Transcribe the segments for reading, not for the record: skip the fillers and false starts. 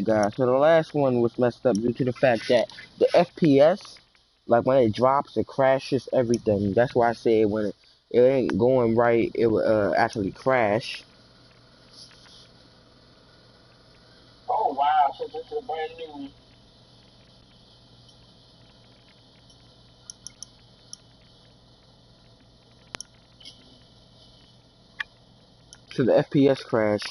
guys. So the last one was messed up due to the fact that the FPS, like when it drops, it crashes everything. That's why I say when it ain't going right, it will actually crash. Oh wow! So this is a brand new. So the FPS crash.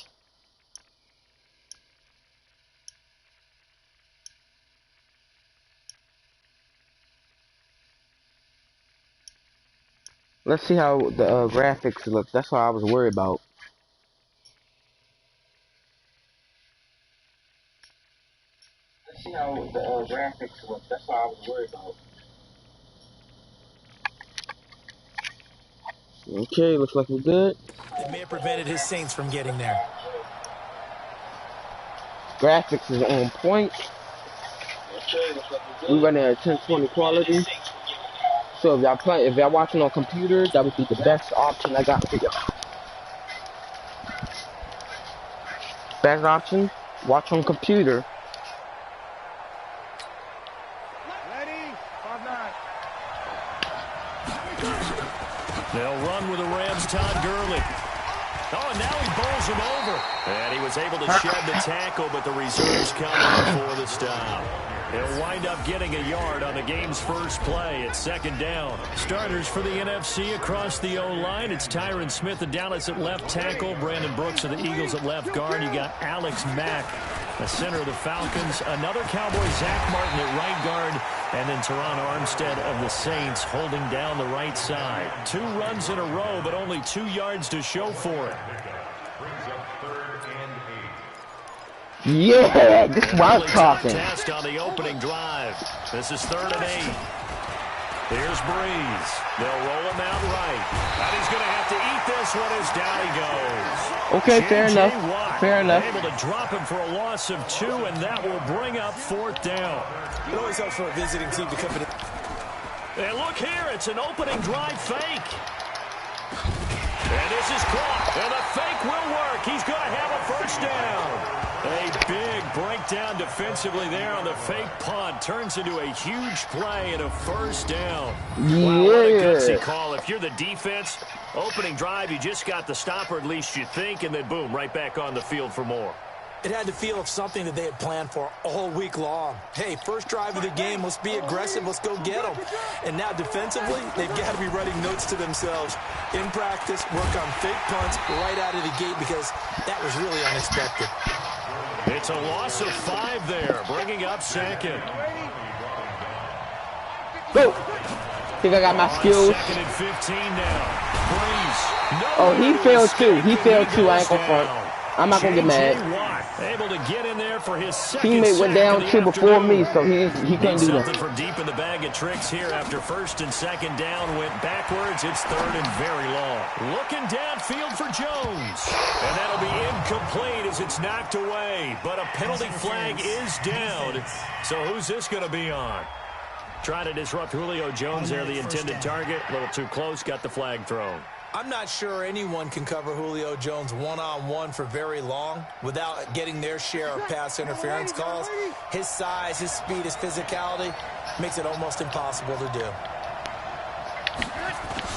Let's see how the graphics look. That's what I was worried about. Let's see how the graphics look. That's what I was worried about. Okay, looks like we're good. It may have prevented his Saints from getting there. Graphics is on point. We running at 1020 quality. So if y'all watching on computer, that would be the best option I got for y'all. Best option, watch on computer. They'll run with the Rams' Todd Gurley. Oh, and now he bowls him over. And he was able to shed the tackle, but the reserves coming for the stop. He'll wind up getting a yard on the game's first play. It's second down. Starters for the NFC across the O-line. It's Tyron Smith of Dallas at left tackle. Brandon Brooks of the Eagles at left guard. You got Alex Mack, the center of the Falcons. Another Cowboy, Zach Martin at right guard. And then Teron Armstead of the Saints holding down the right side. 2 runs in a row, but only 2 yards to show for it. Yeah, this is what I'm talking. Test on the opening drive. This is 3rd and 8. Here's Breeze. They'll roll him out right. And he's going to have to eat this one as down he goes. Okay, fair enough. Fair enough. Able to drop him for a loss of 2, and that will bring up 4th down. It always helps for a visiting team to come in. And look here, it's an opening drive fake. And this is caught. And the fake will work. He's going to have a first down. A big breakdown defensively there on the fake punt. Turns into a huge play and a first down. Yeah. Wow, what a gutsy call. If you're the defense, opening drive, you just got the stop, or at least you think, and then boom, right back on the field for more. It had the feel of something that they had planned for all week long. Hey, first drive of the game, let's be aggressive, let's go get them. And now defensively, they've got to be writing notes to themselves. In practice, work on fake punts right out of the gate because that was really unexpected. It's a loss of 5 there, bringing up 2nd. Go. Think I got my skills. 2nd and 15 now. Breeze. Oh, he failed too. He failed too. I ain't gonna front. I'm not gonna get mad. Able to get in there for his second Teammate went down 2 before me, so he couldn't do that. Something from deep in the bag of tricks here after 1st and 2nd down. Went backwards. It's 3rd and very long. Looking downfield for Jones. And that'll be incomplete as it's knocked away. But a penalty flag is down. So who's this going to be on? Trying to disrupt Julio Jones there, the intended target. A little too close. Got the flag thrown. I'm not sure anyone can cover Julio Jones one-on-one for very long without getting their share of pass interference calls. His size, his speed, his physicality makes it almost impossible to do.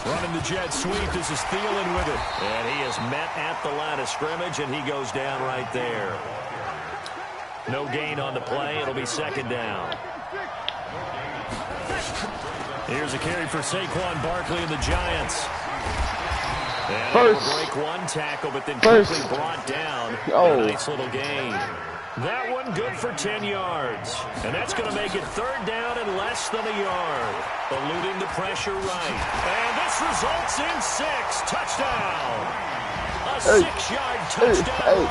Running the jet sweep. This is Thielen with it. And he is met at the line of scrimmage, and he goes down right there. No gain on the play. It'll be 2nd down. Here's a carry for Saquon Barkley and the Giants. And break one tackle, but then quickly brought down. A nice little gain. That one good for 10 yards. And that's going to make it 3rd down and less than a yard. Eluding the pressure right. And this results in 6. Touchdown. A 6-yard touchdown.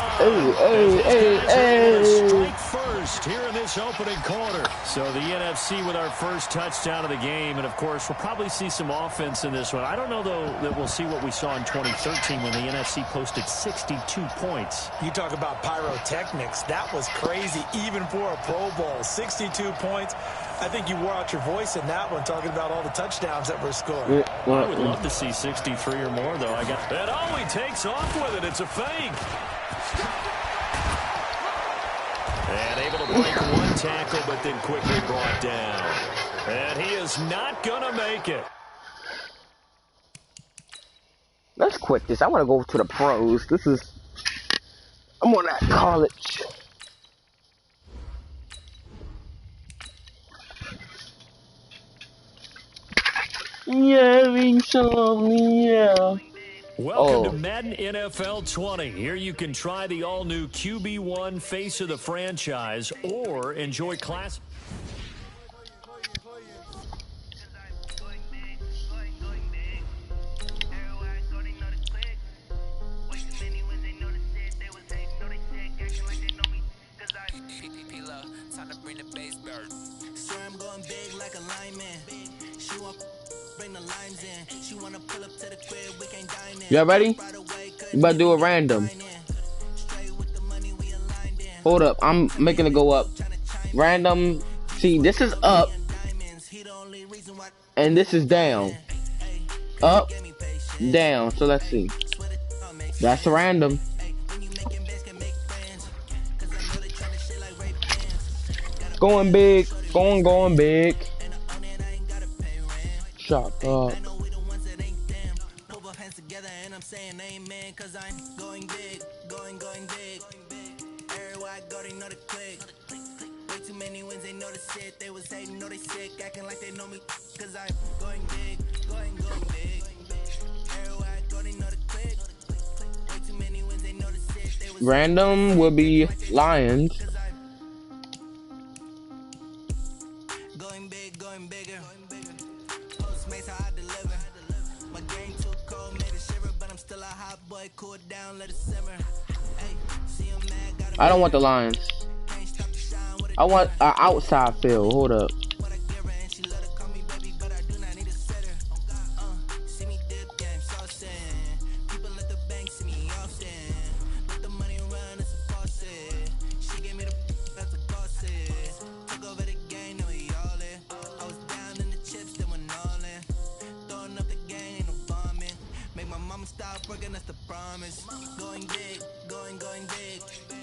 Strike first here in this opening quarter. So the NFC with our first touchdown of the game. And, of course, we'll probably see some offense in this one. I don't know, though, that we'll see what we saw in 2013 when the NFC posted 62 points. You talk about pyrotechnics. That was crazy, even for a Pro Bowl. 62 points. I think you wore out your voice in that one, talking about all the touchdowns that were scored. Yeah, well, I would love to see 63 or more, though. And he takes off with it. It's a fake. And able to break one tackle, but then quickly brought down. And he is not going to make it. Let's quit this. I want to go to the pros. I'm on that college. Yeah, yeah. Welcome to Madden NFL 20. Here you can try the all-new QB1 face of the franchise or enjoy class. Y'all ready? You about to do a random. Hold up, I'm making it go up. Random. See, this is up. And this is down. Up, down. So let's see. That's random. Going big. Going big. Shut up. Random will be Lions. I don't want the Lions. I want an outside field. Hold up.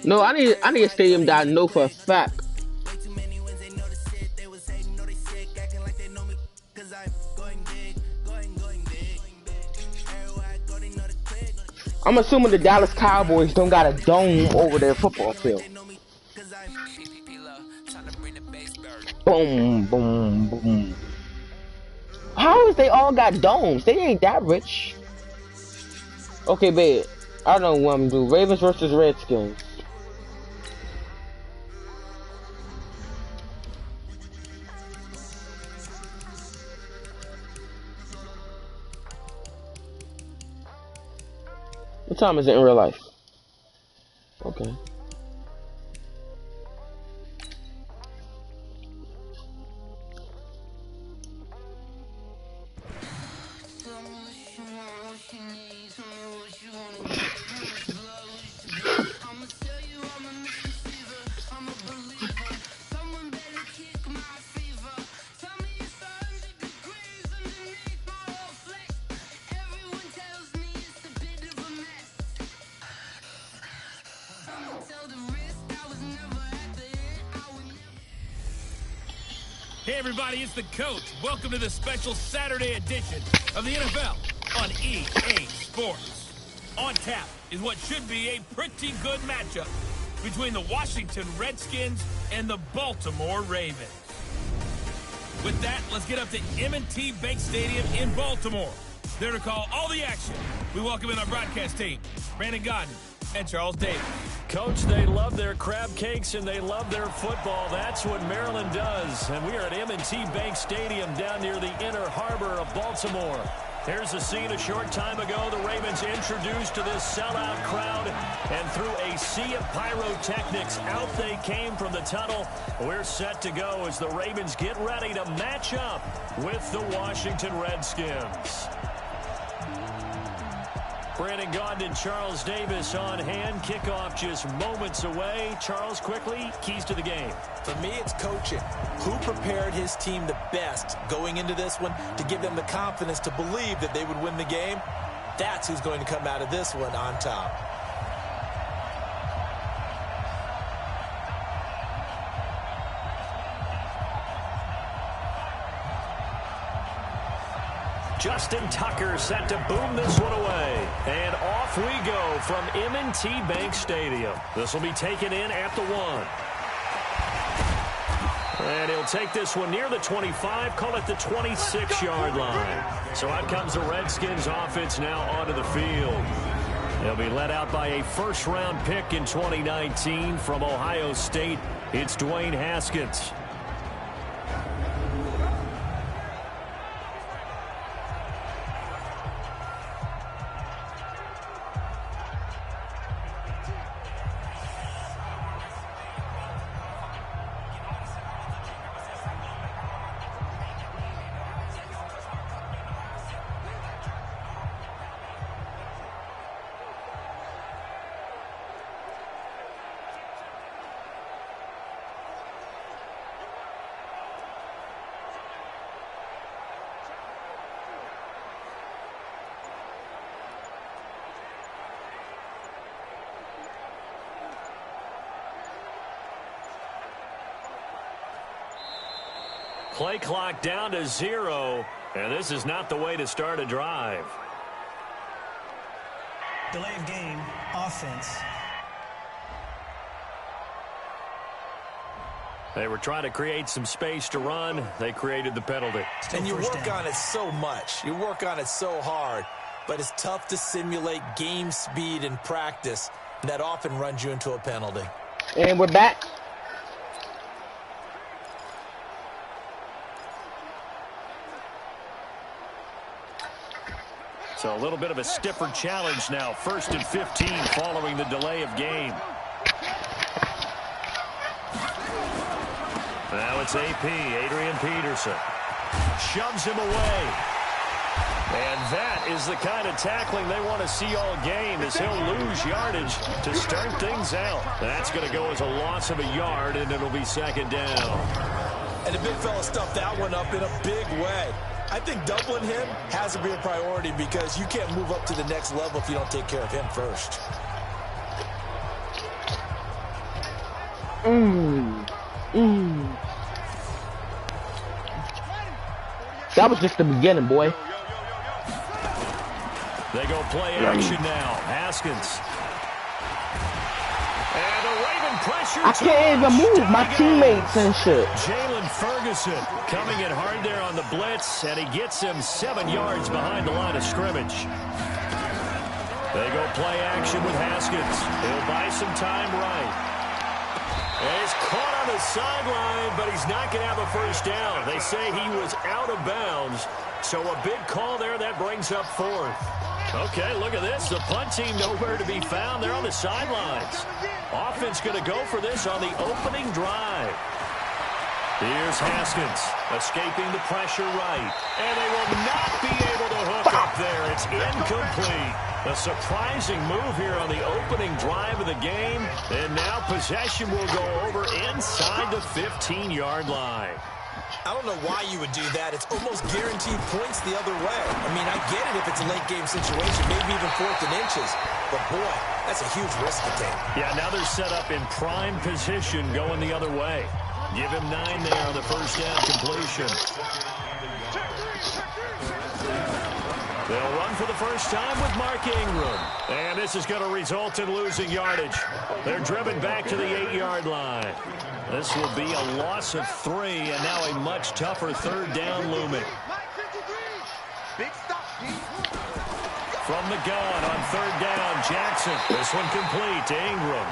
No, I need a stadium that I know for a fact. I'm assuming the Dallas Cowboys don't got a dome over their football field. Boom, boom, boom. How is they all got domes? They ain't that rich. Okay, babe. I don't know what I'm gonna do. Ravens versus Redskins. What time is it in real life? Okay. Hey everybody, it's the coach. Welcome to the special Saturday edition of the NFL on EA Sports. On tap is what should be a pretty good matchup between the Washington Redskins and the Baltimore Ravens. With that, let's get up to M&T Bank Stadium in Baltimore. There to call all the action, we welcome in our broadcast team, Brandon Godden and Charles Davis. Coach, they love their crab cakes and they love their football. That's what Maryland does. And we are at M&T Bank Stadium down near the Inner Harbor of Baltimore. Here's a scene a short time ago. The Ravens introduced to this sellout crowd, and through a sea of pyrotechnics, out they came from the tunnel. We're set to go as the Ravens get ready to match up with the Washington Redskins. Brandon Gaudin, Charles Davis on hand. Kickoff just moments away. Charles, quickly, keys to the game. For me, it's coaching. Who prepared his team the best going into this one to give them the confidence to believe that they would win the game? That's who's going to come out of this one on top. Justin Tucker set to boom this one away. And off we go from M&T Bank Stadium. This will be taken in at the 1. And he'll take this one near the 25, call it the 26-yard line. So out comes the Redskins offense now onto the field. They'll be led out by a first-round pick in 2019 from Ohio State. It's Dwayne Haskins. Play clock down to 0, and this is not the way to start a drive. Delay of game, offense. They were trying to create some space to run. They created the penalty. And you work on it so much. You work on it so hard. But it's tough to simulate game speed in practice. That often runs you into a penalty. And we're back. So a little bit of a stiffer challenge now. 1st and 15 following the delay of game. Now it's AP, Adrian Peterson. Shoves him away. And that is the kind of tackling they want to see all game, as he'll lose yardage to start things out. That's going to go as a loss of a yard, and it'll be 2nd down. And the big fella stuffed that one up in a big way. I think doubling him has to be a priority because you can't move up to the next level if you don't take care of him first. That was just the beginning, boy. They go play action now. Haskins. And a Raven pressure. I can't even move my teammates and shit. Jalen Ferguson coming in hard there on the blitz, and he gets him 7 yards behind the line of scrimmage. They go play action with Haskins. He'll buy some time right. And he's caught on the sideline, but he's not going to have a first down. They say he was out of bounds, so a big call there that brings up 4th. Okay, look at this. The punt team nowhere to be found. They're on the sidelines. Offense going to go for this on the opening drive. Here's Haskins escaping the pressure right. And they will not be able to hook up there. It's incomplete. A surprising move here on the opening drive of the game. And now possession will go over inside the 15-yard line. I don't know why you would do that. It's almost guaranteed points the other way. I mean, I get it if it's a late game situation, maybe even 4th and inches. But, boy, that's a huge risk to take. Yeah, now they're set up in prime position going the other way. Give him 9 there on the first down completion. They'll run for the first time with Mark Ingram. And this is going to result in losing yardage. They're driven back to the 8-yard line. This will be a loss of 3, and now a much tougher 3rd down looming. From the gun on 3rd down, Jackson. This one complete to Ingram.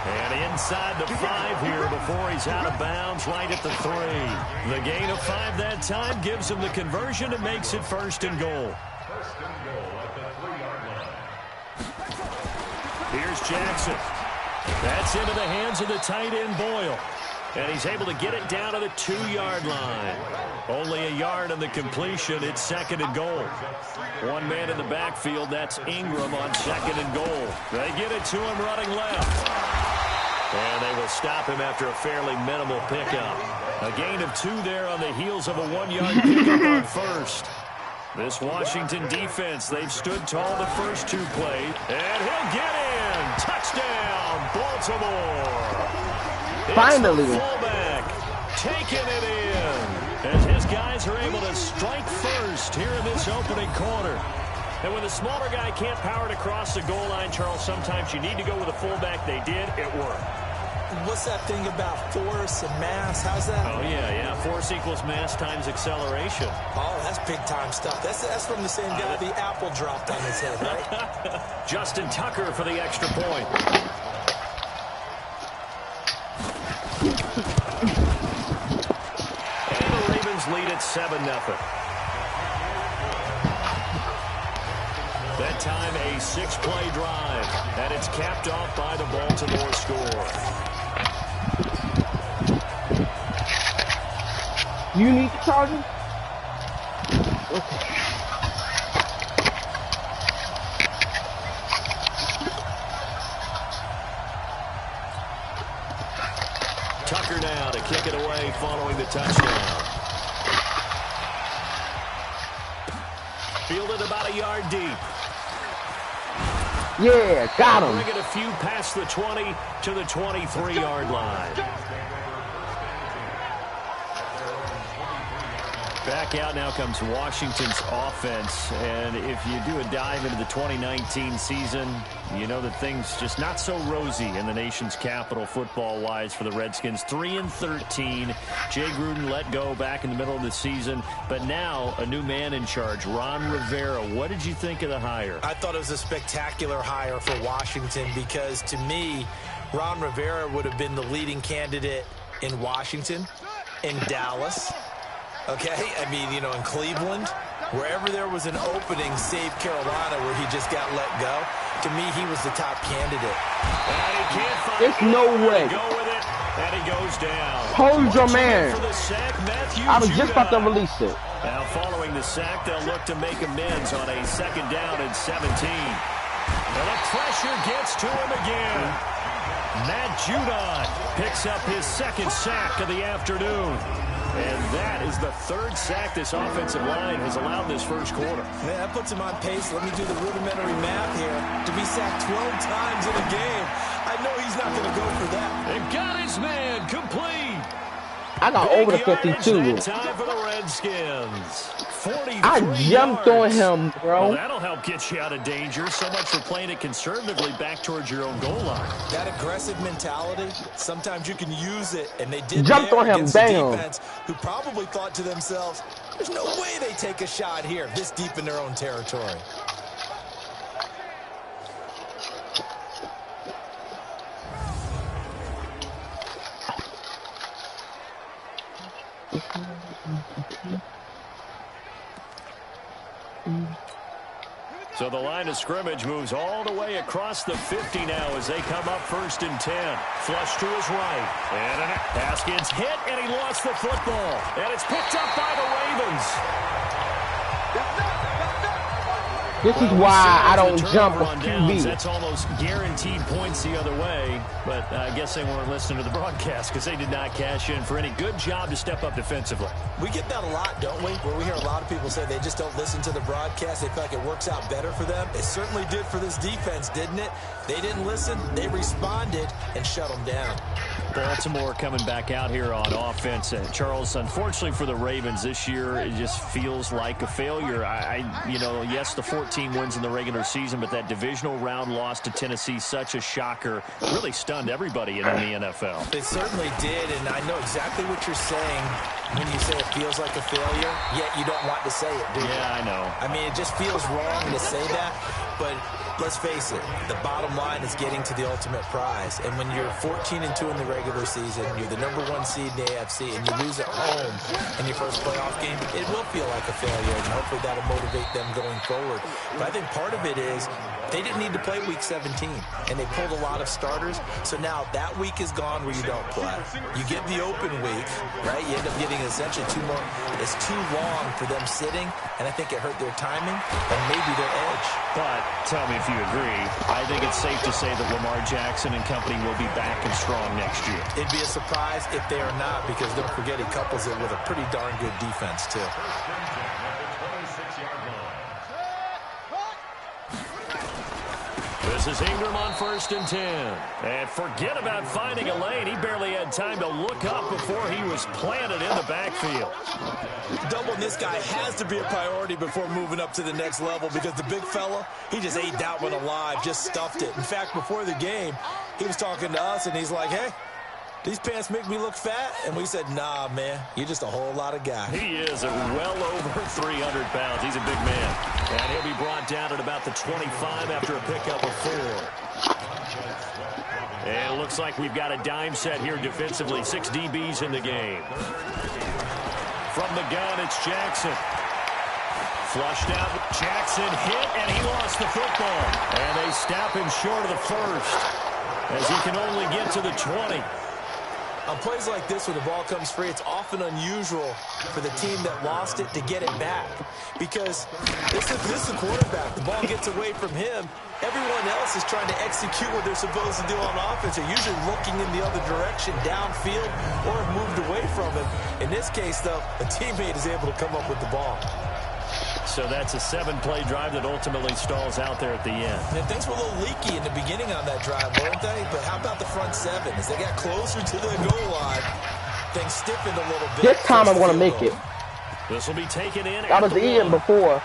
And inside the 5 here before he's out of bounds right at the 3. The gain of 5 that time gives him the conversion and makes it 1st and goal. Here's Jackson. That's into the hands of the tight end Boyle. And he's able to get it down to the 2-yard line. Only a yard on the completion. It's 2nd and goal. One man in the backfield. That's Ingram on 2nd and goal. They get it to him running left. And they will stop him after a fairly minimal pickup. A gain of 2 there on the heels of a 1-yard pickup on 1st. This Washington defense, they've stood tall the first 2 plays. And he'll get in. Touchdown, Baltimore. Finally. It's the fullback taking it in. As his guys are able to strike first here in this opening quarter. And when the smaller guy can't power it across the goal line, Charles, sometimes you need to go with a fullback. They did. It worked. What's that thing about force and mass? How's that? Oh, yeah. Force equals mass times acceleration. Oh, that's big-time stuff. That's from the same guy the apple dropped on his head, right? Justin Tucker for the extra point. And the Ravens lead at 7-0. That time a 6-play drive, and it's capped off by the Baltimore score. You need the charger? Okay. Tucker now to kick it away following the touchdown. Fielded about a yard deep. Yeah, got him. Bring it a few past the 20 to the 23-yard line. Back out now comes Washington's offense, and if you do a dive into the 2019 season, you know that things just not so rosy in the nation's capital football-wise for the Redskins. 3-13. Jay Gruden let go back in the middle of the season, but now a new man in charge, Ron Rivera. What did you think of the hire? I thought it was a spectacular hire for Washington because, to me, Ron Rivera would have been the leading candidate in Washington, in Dallas. Okay, I mean, you know, in Cleveland, wherever there was an opening, save Carolina, where he just got let go. To me, he was the top candidate. And he can't find There's no way. Go with it, and he goes down. Hold your man. For the sack, I was just about to release it. Now, following the sack, they'll look to make amends on a 2nd down and 17. And the pressure gets to him again. Matt Judon picks up his 2nd sack of the afternoon. And that is the 3rd sack this offensive line has allowed this first quarter. Man, that puts him on pace. Let me do the rudimentary math here. To be sacked 12 times in a game, I know he's not going to go for that. They got his man complete. I got over the 52. Time for the Redskins. I jumped on him, bro. Well, that'll help get you out of danger. So much for playing it conservatively back towards your own goal line. That aggressive mentality, sometimes you can use it, and they did jumped on him, bam. Defense, who probably thought to themselves, there's no way they take a shot here this deep in their own territory. So the line of scrimmage moves all the way across the 50 now as they come up 1st and 10. Flush to his right. And a pass gets hit, and he lost the football. And it's picked up by the Ravens. This is why I don't jump with QB. That's almost guaranteed points the other way. But I guess they weren't listening to the broadcast because they did not cash in for any good job to step up defensively. We get that a lot, don't we? Where we hear a lot of people say they just don't listen to the broadcast. They feel like it works out better for them. It certainly did for this defense, didn't it? They didn't listen. They responded and shut them down. Baltimore coming back out here on offense. And Charles, unfortunately for the Ravens this year, it just feels like a failure. You know, yes, the 14 wins in the regular season, but that divisional round loss to Tennessee, such a shocker, really stunned everybody in the NFL. It certainly did, and I know exactly what you're saying when you say it feels like a failure, yet you don't want to say it, do you? Yeah, I know. I mean, it just feels wrong to say that, but let's face it, the bottom line is getting to the ultimate prize. And when you're 14-2 in the regular season, you're the #1 seed in the AFC, and you lose at home in your first playoff game, it will feel like a failure, and hopefully that'll motivate them going forward. But I think part of it is they didn't need to play Week 17, and they pulled a lot of starters. So now that week is gone where you don't play. You get the open week, right? You end up getting essentially 2 more. It's too long for them sitting, and I think it hurt their timing and maybe their edge. But tell me if you agree, I think it's safe to say that Lamar Jackson and company will be back and strong next year. It'd be a surprise if they are not, because don't forget he couples it with a pretty darn good defense, too. This is Ingram on 1st and 10. And forget about finding a lane. He barely had time to look up before he was planted in the backfield. Doubling this guy has to be a priority before moving up to the next level because the big fella, he just ate that one alive, just stuffed it. In fact, before the game, he was talking to us, and he's like, hey, these pants make me look fat? And we said, nah, man, you're just a whole lot of guy. He is at well over 300 pounds. He's a big man. And he'll be brought down at about the 25 after a pickup of 4. And it looks like we've got a dime set here defensively. 6 DBs in the game. From the gun, it's Jackson. Flushed out. Jackson hit, and he lost the football. And they stop him short of the first as he can only get to the 20. On plays like this, where the ball comes free, it's often unusual for the team that lost it to get it back. Because this is the quarterback. The ball gets away from him. Everyone else is trying to execute what they're supposed to do on offense. They're usually looking in the other direction, downfield, or have moved away from him. In this case, though, a teammate is able to come up with the ball. So that's a 7-play drive that ultimately stalls out there at the end. And things were a little leaky in the beginning on that drive, weren't they? But how about the front 7? As they got closer to the goal line, things stiffened a little bit. This time I'm going to make it. This will be taken in. I was eating before.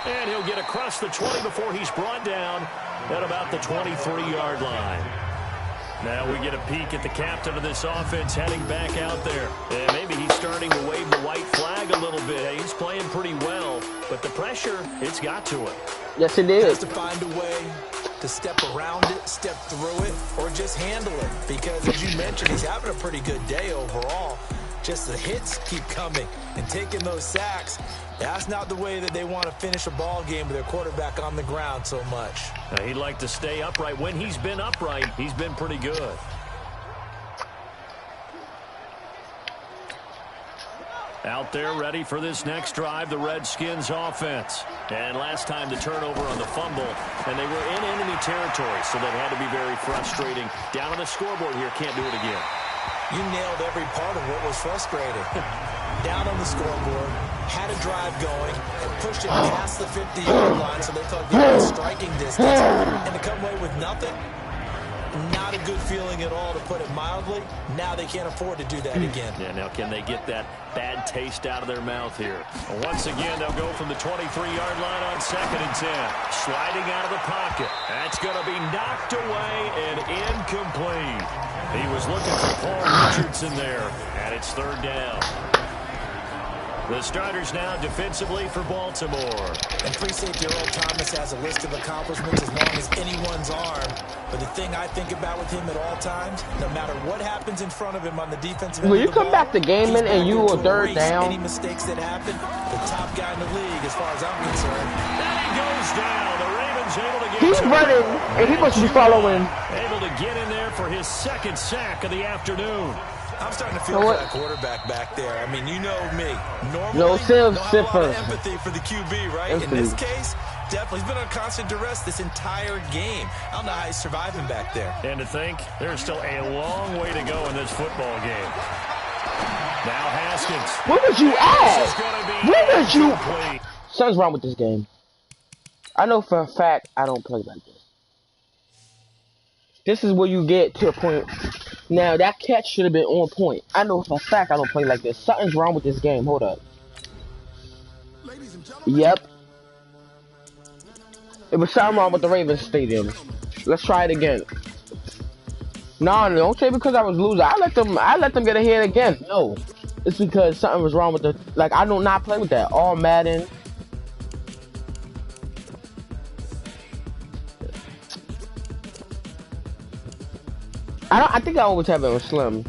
And he'll get across the 20 before he's brought down at about the 23-yard line. Now we get a peek at the captain of this offense heading back out there. And maybe he's starting to wave the white flag a little bit. He's playing pretty well, but the pressure, it's got to him. Yes, it is. He has to find a way to step around it, step through it, or just handle it. Because, as you mentioned, he's having a pretty good day overall. Just the hits keep coming and taking those sacks. That's not the way that they want to finish a ball game with their quarterback on the ground so much. He'd like to stay upright. When he's been upright, he's been pretty good. Out there ready for this next drive, the Redskins offense. And last time the turnover on the fumble, and they were in enemy territory, so that had to be very frustrating. Down on the scoreboard here, can't do it again. You nailed every part of what was frustrating. Down on the scoreboard, had a drive going, and pushed it past the 50-yard line, so they thought they were striking distance. And to come away with nothing, not a good feeling at all, to put it mildly. Now they can't afford to do that again. Yeah, now can they get that bad taste out of their mouth here? Well, once again, they'll go from the 23-yard line on 2nd and 10. Sliding out of the pocket. That's going to be knocked away and incomplete. He was looking for Paul Richardson there, and it's 3rd down. The starters now defensively for Baltimore. And free safety Earl Thomas has a list of accomplishments as long as anyone's arm. But the thing I think about with him at all times, no matter what happens in front of him on the defensive end Will you of the come ball, back to gaming and you were 3rd down? Any mistakes that happen, the top guy in the league as far as I'm concerned. And he goes down. The Ravens able to get He's running, and he must be following. Able to get in there for his 2nd sack of the afternoon. I'm starting to feel for that quarterback back there. I mean, you know me. Normally, No, don't have a lot of empathy for the QB, right? In this case, definitely. He's been on constant duress this entire game. I don't know how he's surviving back there. And to think, there's still a long way to go in this football game. Now Haskins. Where was you at? Where was you? Something's wrong with this game. I know for a fact I don't play like this. This is where you get to a point. Now, that catch should have been on point. I know for a fact I don't play like this. Something's wrong with this game. Hold up. Yep. It was something wrong with the Ravens Stadium. Let's try it again. No, don't say because I was losing. I let them get ahead again. No. It's because something was wrong with the... Like, I do not play with that. All Madden... I think I always have it on Slim.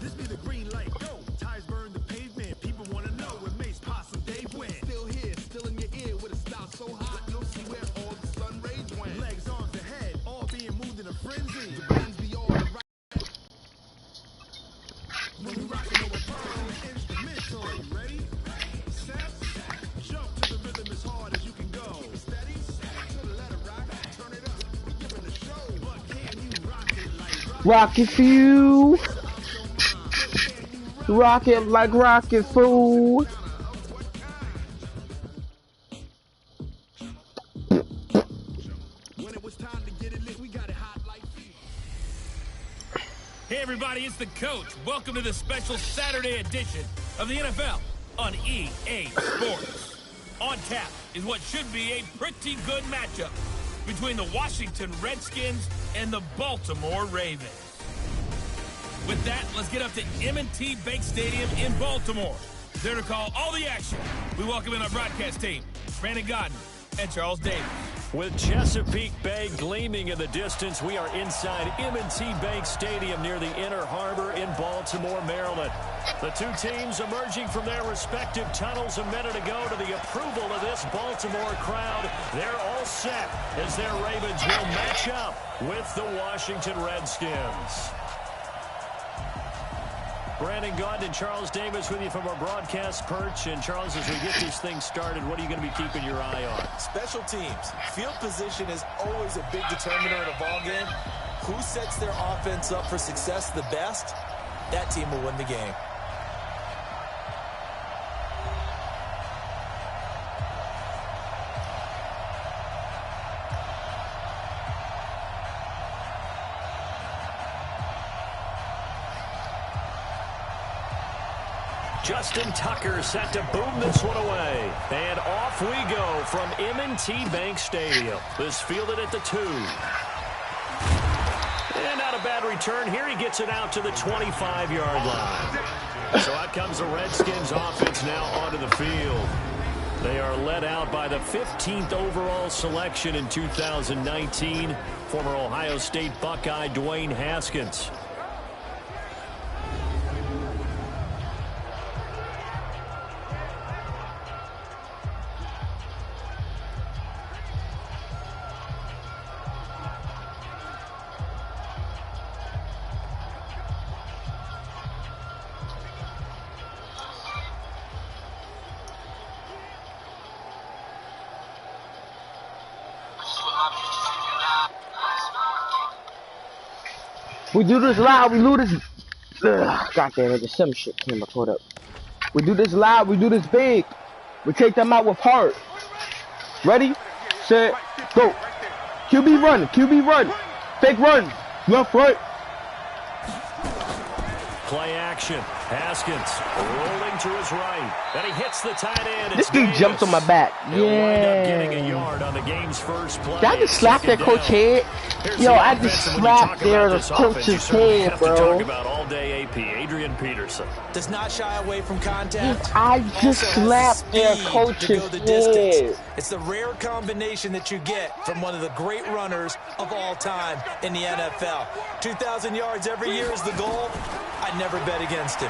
This be the green light, go. Tires burn the pavement. People wanna know where Mace Possum Dave went. Still here, still in your ear with a style so hot, you'll see where all the sun rays went. Legs, arms, and head, all being moved in a frenzy. The brains be all the right. When we rockin' over firm, instrumental. Ready? Set, jump to the rhythm as hard as you can go. Steady, to the letter rock, turn it up. We giving the show, but can you rock it like Rocket Fuel. Rocket like rocket food. Hey everybody, it's the coach. Welcome to the special Saturday edition of the NFL on EA Sports. On tap is what should be a pretty good matchup between the Washington Redskins and the Baltimore Ravens. With that, let's get up to M&T Bank Stadium in Baltimore. There to call all the action, we welcome in our broadcast team, Brandon Godden and Charles Davis. With Chesapeake Bay gleaming in the distance, we are inside M&T Bank Stadium near the Inner Harbor in Baltimore, Maryland. The two teams emerging from their respective tunnels a minute ago to the approval of this Baltimore crowd. They're all set as their Ravens will match up with the Washington Redskins. Brandon Gaudin and Charles Davis with you from our broadcast perch. And Charles, as we get this thing started, what are you going to be keeping your eye on? Special teams. Field position is always a big determiner in a ball game. Who sets their offense up for success the best, that team will win the game. Justin Tucker set to boom this one away. And off we go from M&T Bank Stadium. This fielded at the 2. And not a bad return here. He gets it out to the 25-yard line. So out comes the Redskins offense now onto the field. They are led out by the 15th overall selection in 2019, former Ohio State Buckeye Dwayne Haskins. We do this loud, we do this. God damn it, the sim shit came up. Hold up. We do this loud, we do this big. We take them out with heart. Ready, set, go. QB run, QB run. Fake run, left, right. Play action. Haskins rolling to his right. And he hits the tight end. This dude jumps on my back. He'll wind up getting a yard on the game's first play. Did I just slap that coach head? Yo, I just slapped the coach's head, bro. Talk about all day AP, Adrian Peterson. Does not shy away from contact. I just slapped their coach's head. It's the rare combination that you get from one of the great runners of all time in the NFL. 2,000 yards every year is the goal. I'd never bet against him.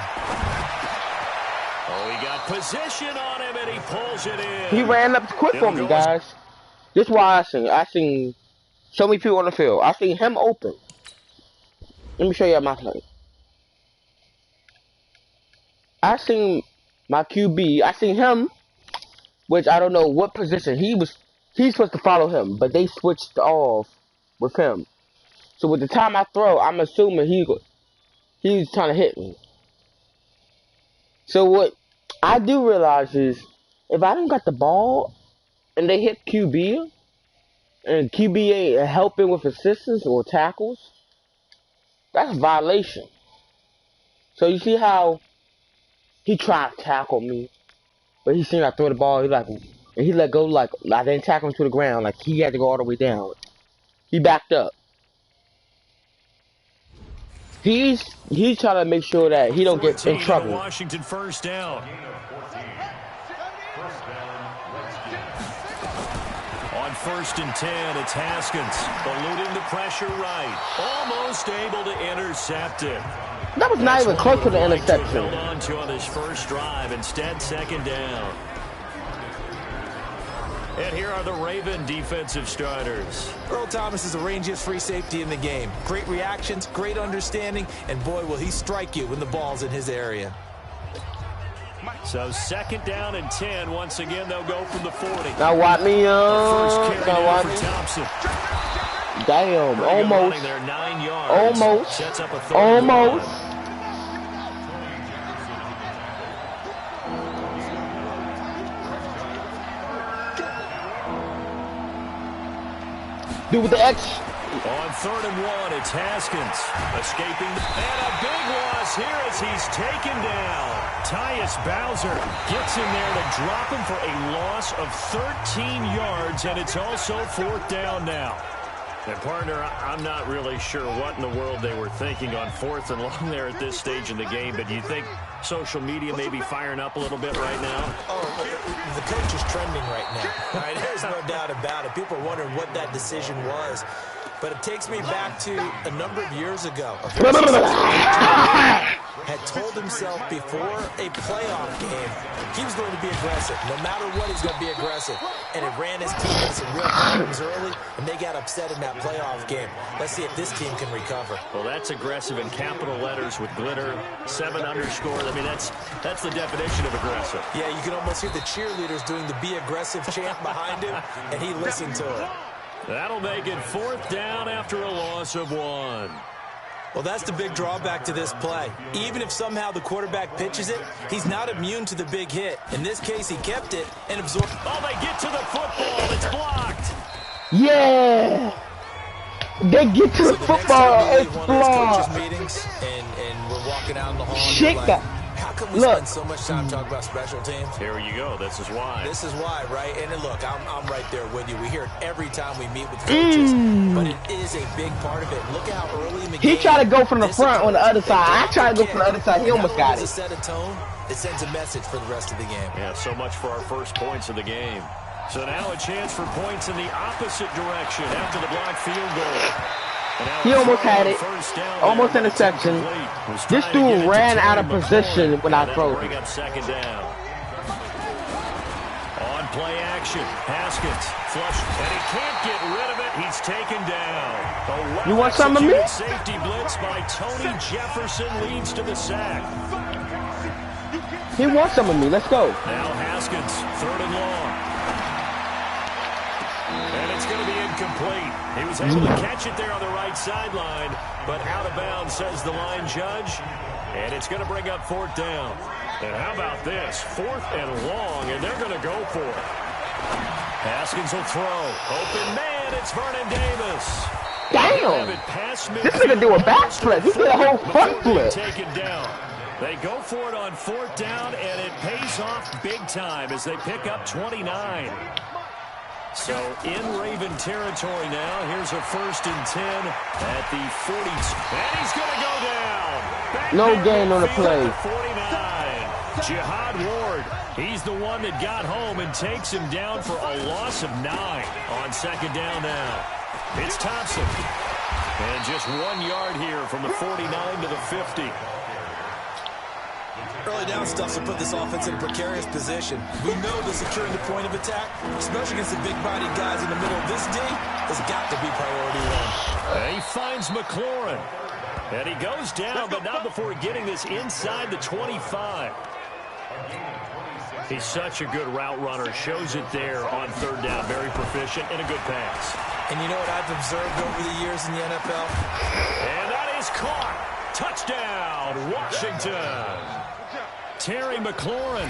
Oh, he got position on him, and he pulls it in. He ran up quick for me, guys. This is why I seen so many people on the field. I seen him open. Let me show you my play. I seen my QB. I seen him, which I don't know what position he's supposed to follow him, but they switched off with him. So with the time I throw, I'm assuming he's trying to hit me. So what I do realize is, if I don't got the ball and they hit QB, and QB ain't helping with assistance or tackles, that's a violation. So you see how he tried to tackle me, but he seen I throw the ball, and he let go, like I didn't tackle him to the ground, like he had to go all the way down. He backed up. He's trying to make sure that he don't get in trouble. Washington first down. On 1st and 10, it's Haskins eluding the pressure right, almost able to intercept it. That was not even close to the interception. Held on to on his first drive, instead 2nd down. And here are the Raven defensive starters. Earl Thomas is the rangiest free safety in the game. Great reactions, great understanding, and boy, will he strike you when the ball's in his area. So 2nd down and 10. Once again, they'll go from the 40. Now watch me, Now watch me. Thompson. Damn, almost. There 9 yards. Almost. Sets up a Almost. Dude with the X. On 3rd and 1, it's Haskins escaping. And a big loss here as he's taken down. Tyus Bowser gets in there to drop him for a loss of 13 yards, and it's also 4th down now. And, partner, I'm not really sure what in the world they were thinking on 4th and long there at this stage in the game, but do you think social media may be firing up a little bit right now? Oh, the coach is trending right now. All right, there's no doubt about it. People are wondering what that decision was. But it takes me back to a number of years ago. Had told himself before a playoff game he was going to be aggressive. No matter what, he's going to be aggressive. And it ran his team into some real problems early, and they got upset in that playoff game. Let's see if this team can recover. Well, that's aggressive in capital letters with glitter, 7 underscore. I mean, that's the definition of aggressive. Yeah, you can almost hear the cheerleaders doing the be aggressive chant behind him, and he listened to it. That'll make it 4th down after a loss of 1. Well, that's the big drawback to this play. Even if somehow the quarterback pitches it, he's not immune to the big hit. In this case, he kept it and absorbed. Oh, they get to the football. It's blocked. Yeah! They get to the football. It's blocked. Meetings and we're walking out in the hall. Shake that. How come we spend so much time talking about special teams? Here you go. This is why. This is why, right? And look, I'm right there with you. We hear it every time we meet with coaches, but it is a big part of it. Look how early in the game. He tried to go from the front on the other side. I tried to go from the other side. He almost got it. Set a tone. It sends a message for the rest of the game. Yeah, so much for our first points of the game. So now a chance for points in the opposite direction after the blocked field goal. He almost had it. Almost interception. This dude ran out of position when I threw it. Bring up 2nd down. On play action, Haskins flush, and he can't get rid of it. He's taken down. You want some of me? Safety blitz by Tony Jefferson leads to the sack. He wants some of me. Let's go. Now Haskins, 3rd and long. And it's going to be incomplete. He was able to catch it there on the right sideline, but out of bounds, says the line judge. And it's going to bring up 4th down. And how about this? 4th and long, and they're going to go for it. Haskins will throw. Open man, it's Vernon Davis. Damn! This nigga do a backflip. He did a whole front flip. Taken down. They go for it on 4th down, and it pays off big time as they pick up 29. So in Raven territory now. Here's a 1st and 10 at the 40. And he's going to go down. Back no gain on the play. 49. Jihad Ward. He's the one that got home and takes him down for a loss of 9 on 2nd down now. It's Thompson. And just 1 yard here from the 49 to the 50. Early down stuff to put this offense in a precarious position. We know that securing the point of attack, especially against the big-bodied guys in the middle of this D, has got to be priority 1. And he finds McLaurin. And he goes down, but not before getting this inside the 25. He's such a good route runner. Shows it there on 3rd down. Very proficient and a good pass. And you know what I've observed over the years in the NFL? And that is caught. Touchdown, Washington. Terry McLaurin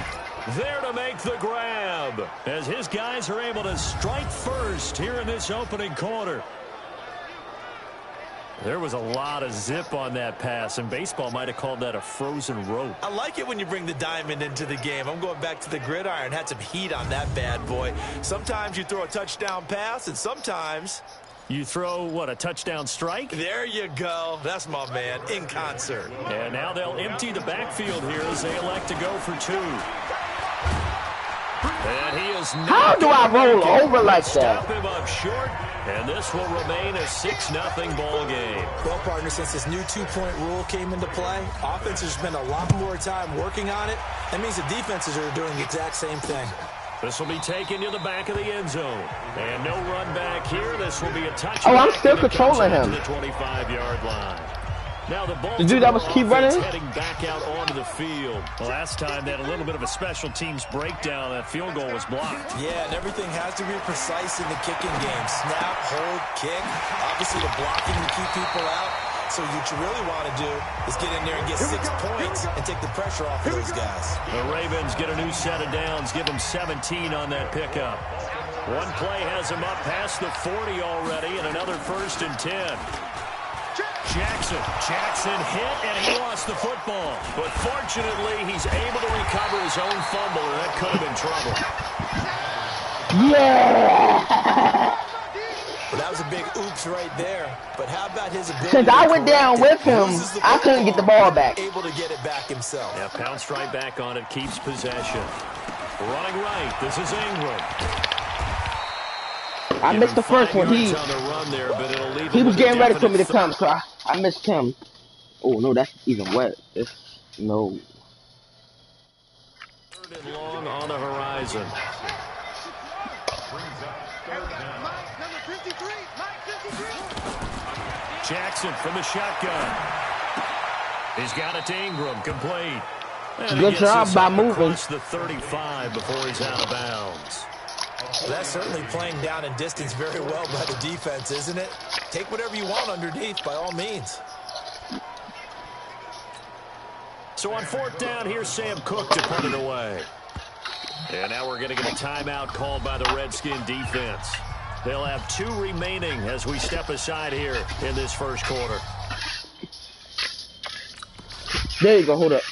there to make the grab as his guys are able to strike first here in this opening quarter. There was a lot of zip on that pass, and baseball might have called that a frozen rope. I like it when you bring the diamond into the game. I'm going back to the gridiron. Had some heat on that bad boy. Sometimes you throw a touchdown pass, and sometimes you throw, what, a touchdown strike? There you go. That's my man, in concert. And now they'll empty the backfield here as they elect to go for 2. And he is How do I roll over like that? Stop him up short, and this will remain a 6-0 ball game. Well, partner, since this new 2-point rule came into play, offenses spend a lot more time working on it. That means the defenses are doing the exact same thing. This will be taken to the back of the end zone. And no run back here. This will be a touchdown. Oh, I'm still controlling him. To the 25-yard line. Now the ball. The dude that was keep running? Heading back out onto the field. Well, last time they had a little bit of a special teams breakdown. That field goal was blocked. Yeah, and everything has to be precise in the kicking game. Snap, hold, kick. Obviously the blocking to keep people out. So what you really want to do is get in there and get 6 points and take the pressure off of those guys. The Ravens get a new set of downs. Give them 17 on that pickup. One play has him up past the 40 already, and another 1st and 10. Jackson hit, and he lost the football. But fortunately, he's able to recover his own fumble, and that could have been trouble. Yeah! Well, that was a big oops right there. But how about his ability? Since I went down with him, I couldn't get the ball back. Able to get it back himself. Yeah, pounced right back on it, keeps possession. Running right, this is Ingram. I missed the first one. He was getting ready for me to come, so I missed him. Oh, no, that's even wet. No. 3rd and long on the horizon. Jackson from the shotgun. He's got it to Ingram, complete. And good job by moving. The 35 before he's out of bounds. Well, that's certainly playing down in distance very well by the defense, isn't it? Take whatever you want underneath, by all means. So on 4th down, here's Sam Cook to put it away. And now we're going to get a timeout called by the Redskin defense. They'll have 2 remaining as we step aside here in this first quarter. There you go, hold up.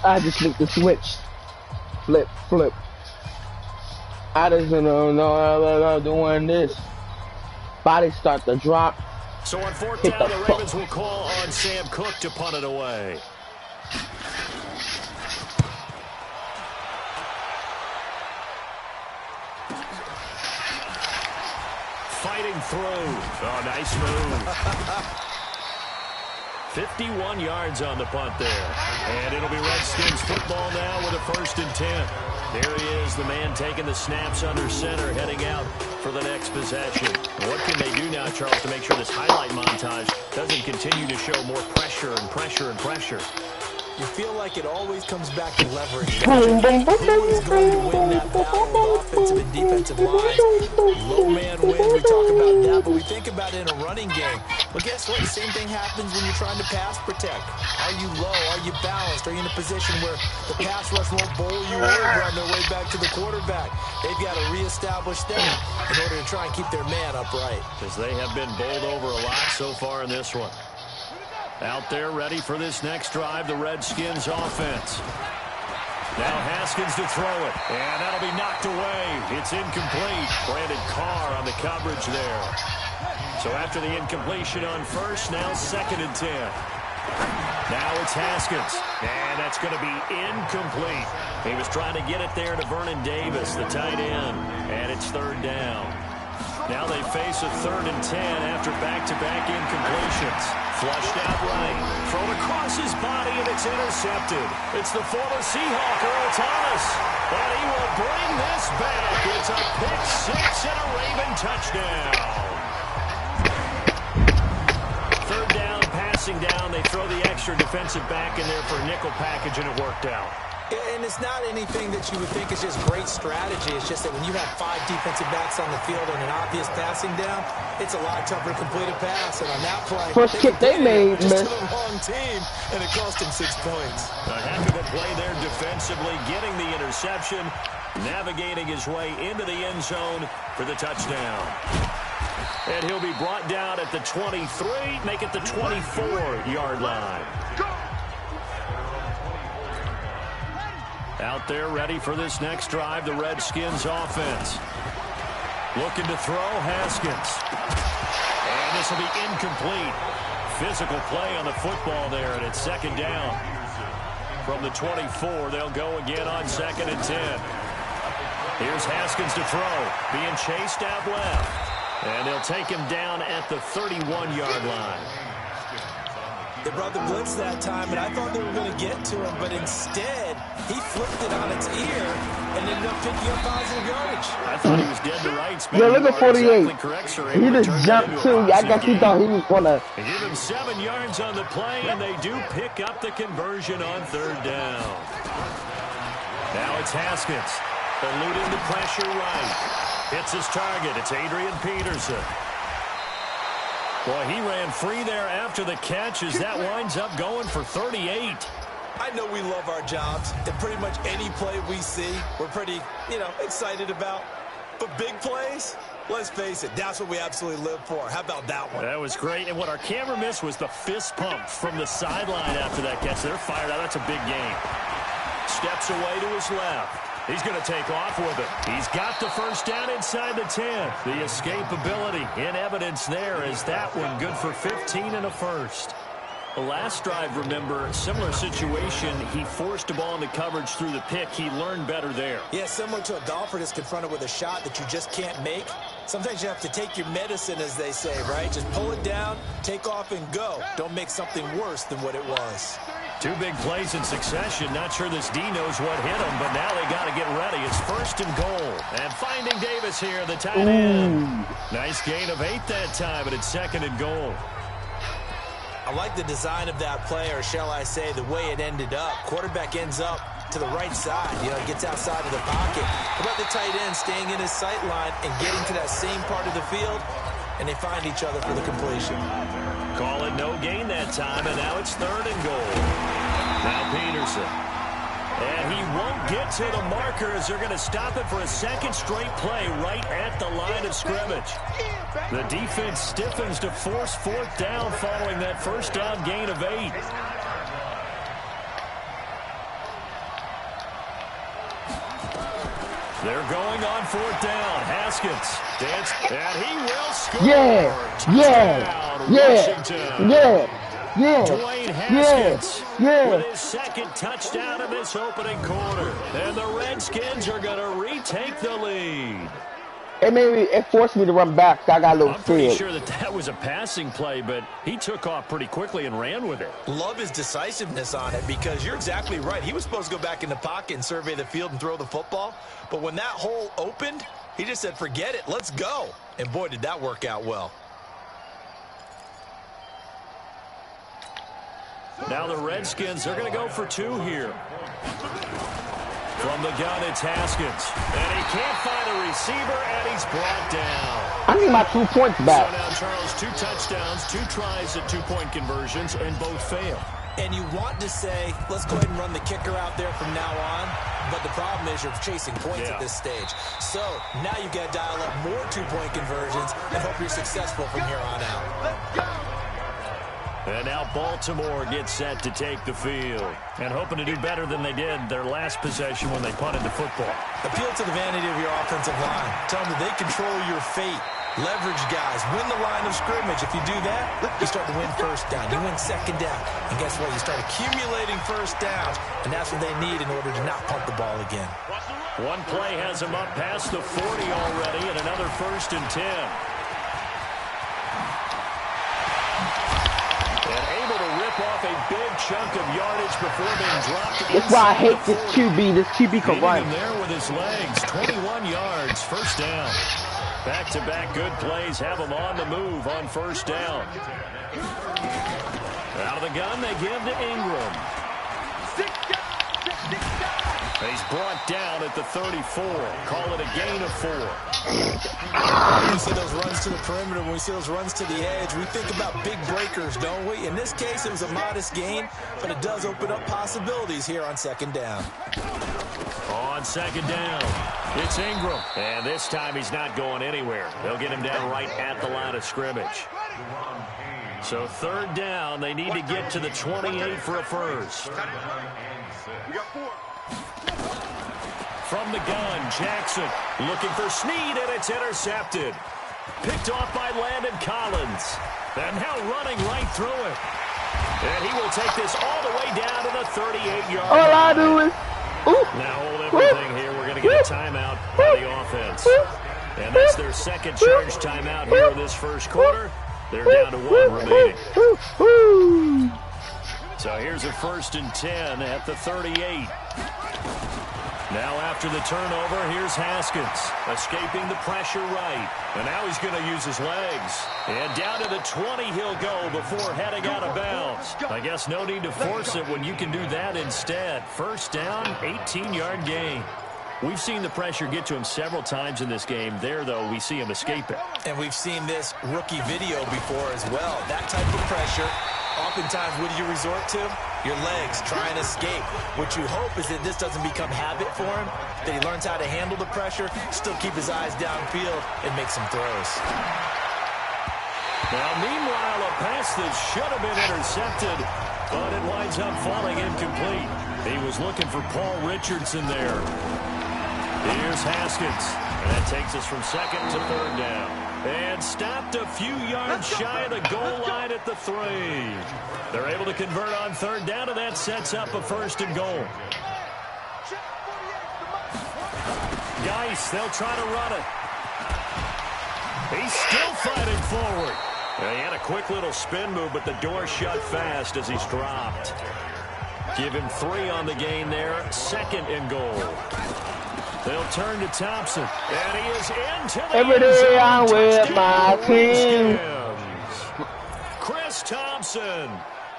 I just flipped the switch. Flip. I just don't know doing this. Body start to drop. So on 4th down, the Ravens will call on Sam Cook to punt it away. Fighting through. Oh, nice move. 51 yards on the punt there. And it'll be Redskins football now with a 1st and 10. There he is, the man taking the snaps under center, heading out for the next possession. What can they do now, Charles, to make sure this highlight montage doesn't continue to show more pressure and pressure and pressure? You feel like it always comes back to leverage. Who is going to win that battle of offensive and defensive lines? Low man wins, we talk about that, but we think about it in a running game. Well, guess what? The same thing happens when you're trying to pass protect. Are you low? Are you balanced? Are you in a position where the pass rush won't bowl you over on their way back to the quarterback? They've got to reestablish that in order to try and keep their man upright. Because they have been bowled over a lot so far in this one. Out there ready for this next drive, the Redskins offense. Now Haskins to throw it, and that'll be knocked away. It's incomplete. Brandon Carr on the coverage there. So after the incompletion on 1st, now 2nd and 10. Now it's Haskins, and that's going to be incomplete. He was trying to get it there to Vernon Davis, the tight end, and it's 3rd down. Now they face a 3rd and 10 after back-to-back incompletions. Flushed out right, thrown across his body, and it's intercepted. It's the former Seahawk, Earl Thomas, and he will bring this back. It's a pick 6 and a Raven touchdown. 3rd down, passing down. They throw the extra defensive back in there for a nickel package, and it worked out. And it's not anything that you would think is just great strategy. It's just that when you have 5 defensive backs on the field and an obvious passing down, it's a lot tougher to complete a pass. And on that play, first kick they made, just to the wrong team, and it cost them 6 points. A heck of a play there defensively, getting the interception, navigating his way into the end zone for the touchdown. And he'll be brought down at the 23, make it the 24-yard line. Out there ready for this next drive, the Redskins offense. Looking to throw, Haskins. And this will be incomplete. Physical play on the football there, and it's 2nd down. From the 24, they'll go again on 2nd and 10. Here's Haskins to throw, being chased out left. And they'll take him down at the 31-yard line. They brought the blitz that time, and I thought they were going to get to him, but instead, he flipped it on its ear and ended up picking up positive yardage. I thought he was dead to rights. Yeah, look at 48. He just jumped too. I guess he thought he was going to. They give him 7 yards on the play, and they do pick up the conversion on 3rd down. Now it's Haskins, eluding the pressure right. Hits his target. It's Adrian Peterson. Boy, he ran free there after the catch as that winds up going for 38. I know we love our jobs, and pretty much any play we see, we're pretty, excited about. But big plays, let's face it, that's what we absolutely live for. How about that one? That was great, and what our camera missed was the fist pump from the sideline after that catch. They're fired out. That's a big game. Steps away to his left. He's going to take off with it. He's got the first down inside the 10. The escapability in evidence there as that one good for 15 and a first. The last drive, remember, similar situation. He forced a ball into coverage through the pick. He learned better there. Yeah, similar to a golfer that's confronted with a shot that you just can't make. Sometimes you have to take your medicine, as they say, right? Just pull it down, take off, and go. Don't make something worse than what it was. 2 big plays in succession. Not sure this D knows what hit him, but now they got to get ready. It's 1st and goal. And finding Davis here, the tight end. Nice gain of 8 that time, but it's 2nd and goal. I like the design of that play, or shall I say the way it ended up. Quarterback ends up to the right side. Gets outside of the pocket. How about the tight end staying in his sight line and getting to that same part of the field, and they find each other for the completion. Call it no gain that time, and now it's 3rd and goal. Now Peterson. And he won't get to the marker as they're going to stop it for a 2nd straight play right at the line of scrimmage. The defense stiffens to force 4th down following that first down gain of 8. They're going on 4th down. Haskins. And he will score. Dwayne Haskins with his 2nd touchdown in this opening quarter. And the Redskins are going to retake the lead. It forced me to run back. I got a little I'm pretty scared. sure that was a passing play, but he took off pretty quickly and ran with it. Love his decisiveness on it, because you're exactly right. He was supposed to go back in the pocket and survey the field and throw the football. But when that hole opened, he just said, forget it, let's go. And boy, did that work out well. Now the Redskins, they're going to go for 2 here. From the gun, it's Haskins. And he can't find a receiver, and he's brought down. I need my 2 points back. So now, Charles, 2 touchdowns, 2 tries at 2-point conversions, and both fail. And you want to say, let's go ahead and run the kicker out there from now on. But the problem is you're chasing points at this stage. So now you've got to dial up more 2-point conversions and hope you're successful from here on out. And now Baltimore gets set to take the field. And hoping to do better than they did their last possession when they punted the football. Appeal to the vanity of your offensive line. Tell them that they control your fate. Leverage guys. Win the line of scrimmage. If you do that, you start to win 1st down. You win 2nd down. And guess what? You start accumulating 1st downs. And that's what they need in order to not punt the ball again. One play has them up past the 40 already, and another 1st and 10. And able to rip off a big chunk of yardage before being dropped. That's why I hate this QB. This QB can run. There with his legs, 21 yards, 1st down. Back-to-back good plays have him on the move on 1st down. Out of the gun, they give to Ingram. He's brought down at the 34. Call it a gain of 4. When we see those runs to the perimeter, when we see those runs to the edge, we think about big breakers, don't we? In this case, it was a modest gain, but it does open up possibilities here on 2nd down. On 2nd down, it's Ingram. And this time he's not going anywhere. They'll get him down right at the line of scrimmage. So 3rd down, they need to get to the 28 for a first. From the gun, Jackson looking for Snead, and it's intercepted. Picked off by Landon Collins. And now running right through it. And he will take this all the way down to the 38-yard line. All I do is... Now hold everything here. We're going to get a timeout by the offense. And that's their 2nd charge timeout here in this 1st quarter. They're down to 1 remaining. So here's a 1st and 10 at the 38. Now after the turnover, here's Haskins, escaping the pressure right. And now he's going to use his legs. And down to the 20 he'll go before heading out of bounds. I guess no need to force it when you can do that instead. 1st down, 18-yard gain. We've seen the pressure get to him several times in this game. There, though, we see him escape it. And we've seen this rookie video before as well. That type of pressure Oftentimes, what do you resort to? Your legs, try and escape. What you hope is that this doesn't become habit for him, that he learns how to handle the pressure, still keep his eyes downfield, and make some throws. Now, meanwhile, a pass that should have been intercepted, but it winds up falling incomplete. He was looking for Paul Richardson there. Here's Haskins, and that takes us from second to third down. And stopped a few yards shy of the goal line at the 3. They're able to convert on third down, and that sets up a first and goal. Geis, they'll try to run it. He's still fighting forward. He had a quick little spin move, but the door shut fast as he's dropped. Give him 3 on the gain there. Second and goal. They'll turn to Thompson. And he is into the Every day I'm with my team. Chris Thompson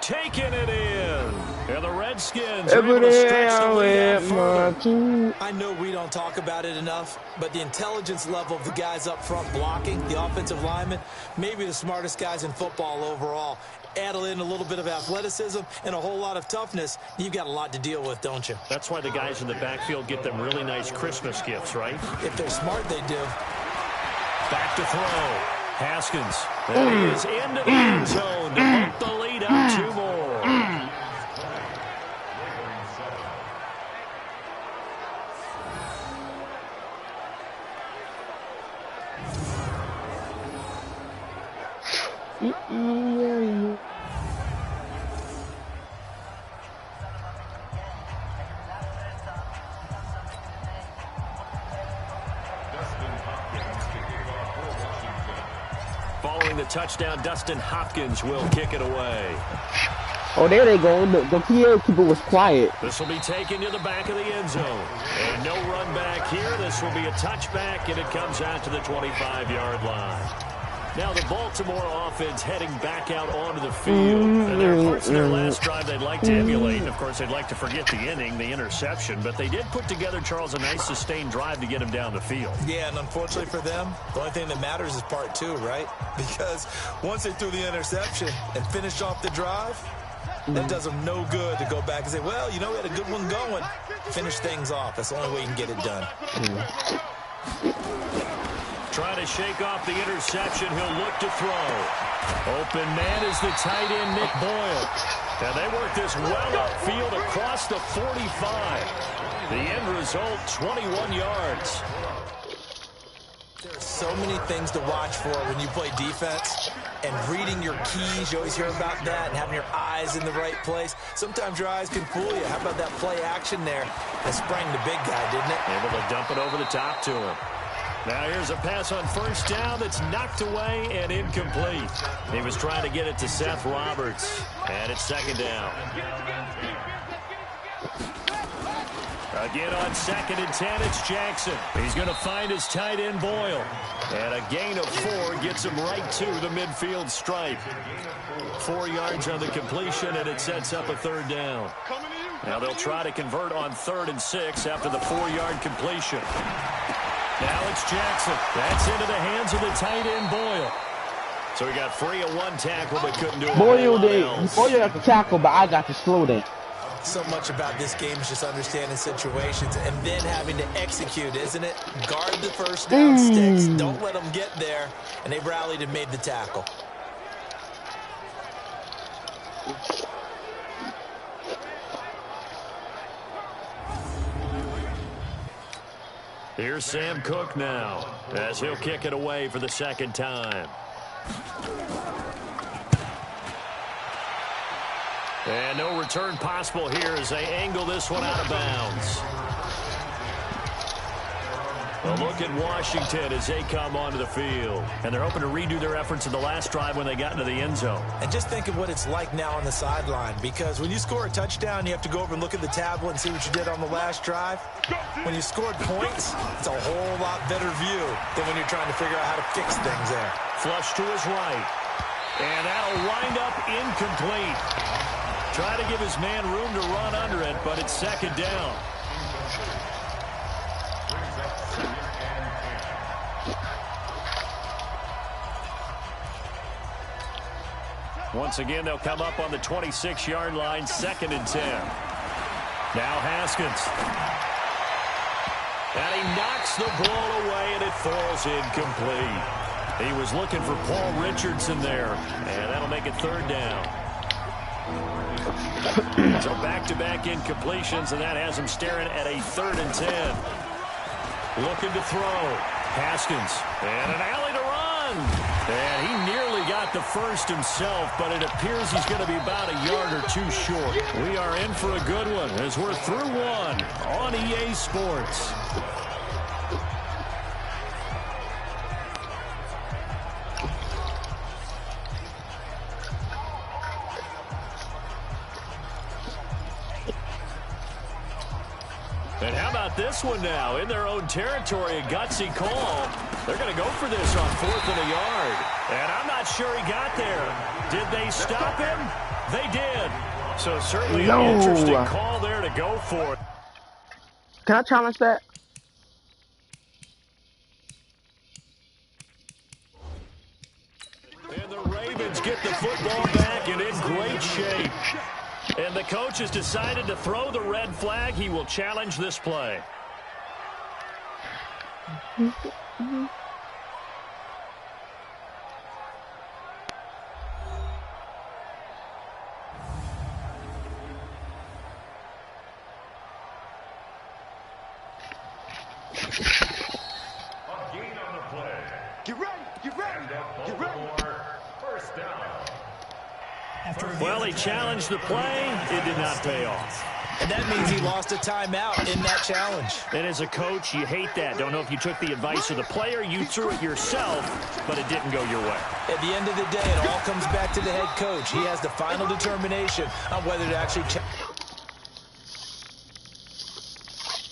taking it in. And the Redskins are Every able to day stretch the I'm lead out with my further. team. I know we don't talk about it enough, but the intelligence level of the guys up front blocking, the offensive linemen, maybe the smartest guys in football overall. Add in a little bit of athleticism and a whole lot of toughness, you've got a lot to deal with, don't you? That's why the guys in the backfield get them really nice Christmas gifts, right? If they're smart, they do. Back to throw. Haskins. And he is into the end zone to bump the lead up 2 more. Following the touchdown, Dustin Hopkins will kick it away. Oh, there they go. The PA keeper was quiet. This will be taken to the back of the end zone. And no run back here. This will be a touchback, and it comes out to the 25-yard line. Now the Baltimore offense heading back out onto the field. And there are parts of their last drive they'd like to emulate. And, of course, they'd like to forget the inning, the interception. But they did put together, Charles, a nice sustained drive to get him down the field. Yeah, and unfortunately for them, the only thing that matters is part 2, right? Because once they threw the interception and finished off the drive, that does them no good to go back and say, well, you know, we had a good one going. Finish things off. That's the only way you can get it done. Trying to shake off the interception. He'll look to throw. Open man is the tight end, Nick Boyle. And they work this well upfield across the 45. The end result, 21 yards. There are so many things to watch for when you play defense. And reading your keys, you always hear about that, and having your eyes in the right place. Sometimes your eyes can fool you. How about that play action there? That sprang the big guy, didn't it? Able to dump it over the top to him. Now here's a pass on first down that's knocked away and incomplete. He was trying to get it to Seth Roberts. And it's second down. Again on 2nd and 10, it's Jackson. He's going to find his tight end Boyle. And a gain of 4 gets him right to the midfield stripe. 4 yards on the completion, and it sets up a third down. Now they'll try to convert on 3rd and 6 after the 4-yard completion. Now it's Jackson. That's into the hands of the tight end Boyle. So he got free of 1 tackle, but couldn't do it. Boyle got the tackle, but I got the slow day. So much about this game is just understanding situations and then having to execute, isn't it? Guard the first down sticks. Don't let them get there. And they rallied and made the tackle. Here's Sam Cook now as he'll kick it away for the 2nd time. And no return possible here as they angle this one out of bounds. A look at Washington as they come onto the field. And they're hoping to redo their efforts in the last drive when they got into the end zone. And just think of what it's like now on the sideline, because when you score a touchdown, you have to go over and look at the tablet and see what you did on the last drive. When you scored points, it's a whole lot better view than when you're trying to figure out how to fix things there. Flush to his right. And that'll wind up incomplete. Try to give his man room to run under it, but it's 2nd down. Once again, they'll come up on the 26-yard line, 2nd and 10. Now Haskins. And he knocks the ball away, and it falls incomplete. He was looking for Paul Richardson there, and that'll make it 3rd down. So back-to-back incompletions, and that has him staring at a 3rd and 10. Looking to throw. Haskins. And an alley to run. And he nearly got the first himself, but it appears he's going to be about a yard or two short. We are in for a good one as we're through one on EA Sports. And how about this one now? In their own territory, a gutsy call. They're going to go for this on 4th and a yard. And I'm not sure he got there. Did they stop him? They did. So certainly an interesting call there to go for it. Can I challenge that? And the Ravens get the football back and in great shape. And the coach has decided to throw the red flag. He will challenge this play. Well, he challenged the play. It did not pay off. And that means he lost a timeout in that challenge. And as a coach, you hate that. Don't know if you took the advice of the player. You threw it yourself, but it didn't go your way. At the end of the day, it all comes back to the head coach. He has the final determination on whether to actually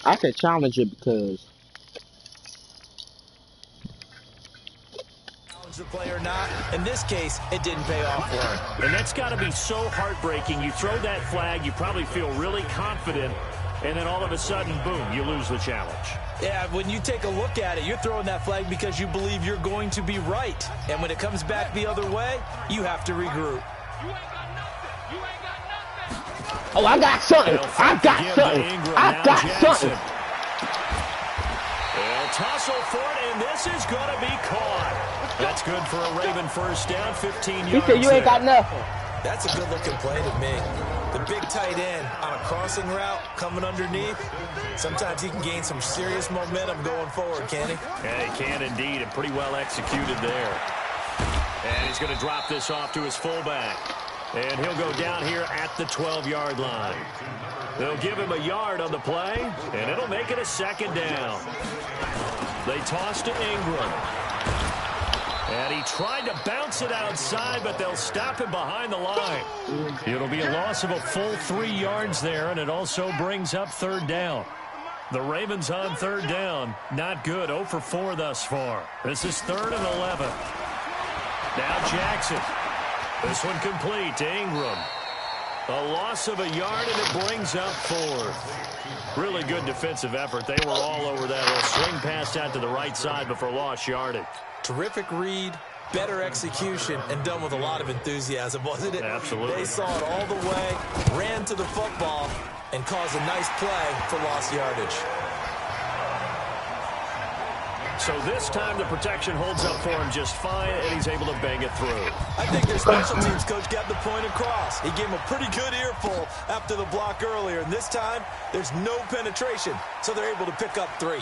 I could challenge it because the play or not. In this case, it didn't pay off for him. And that's got to be so heartbreaking. You throw that flag, you probably feel really confident, and then all of a sudden, boom, you lose the challenge. Yeah, when you take a look at it, you're throwing that flag because you believe you're going to be right. And when it comes back the other way, you have to regroup. oh, I got something. I got something. I got something. They'll tussle for it, and this is going to be caught. That's good for a Raven first down, 15 yards. He said you ain't got nothing. That's a good-looking play to me. The big tight end on a crossing route coming underneath. Sometimes he can gain some serious momentum going forward, can he? Yeah, he can indeed, and pretty well executed there. And he's going to drop this off to his fullback. And he'll go down here at the 12-yard line. They'll give him a yard on the play, and it'll make it a 2nd down. They toss to Ingram. And he tried to bounce it outside, but they'll stop him behind the line. It'll be a loss of a full 3 yards there, and it also brings up 3rd down. The Ravens on 3rd down. Not good. 0 for 4 thus far. This is 3rd and 11. Now Jackson. This one complete to Ingram. A loss of a yard, and it brings up 4th. Really good defensive effort. They were all over that little swing pass out to the right side before lost yardage. Terrific read, better execution, and done with a lot of enthusiasm, wasn't it? Absolutely. They saw it all the way, ran to the football, and caused a nice play for lost yardage. So this time the protection holds up for him just fine, and he's able to bang it through. I think their special teams coach got the point across. He gave him a pretty good earful after the block earlier, and this time there's no penetration, so they're able to pick up 3.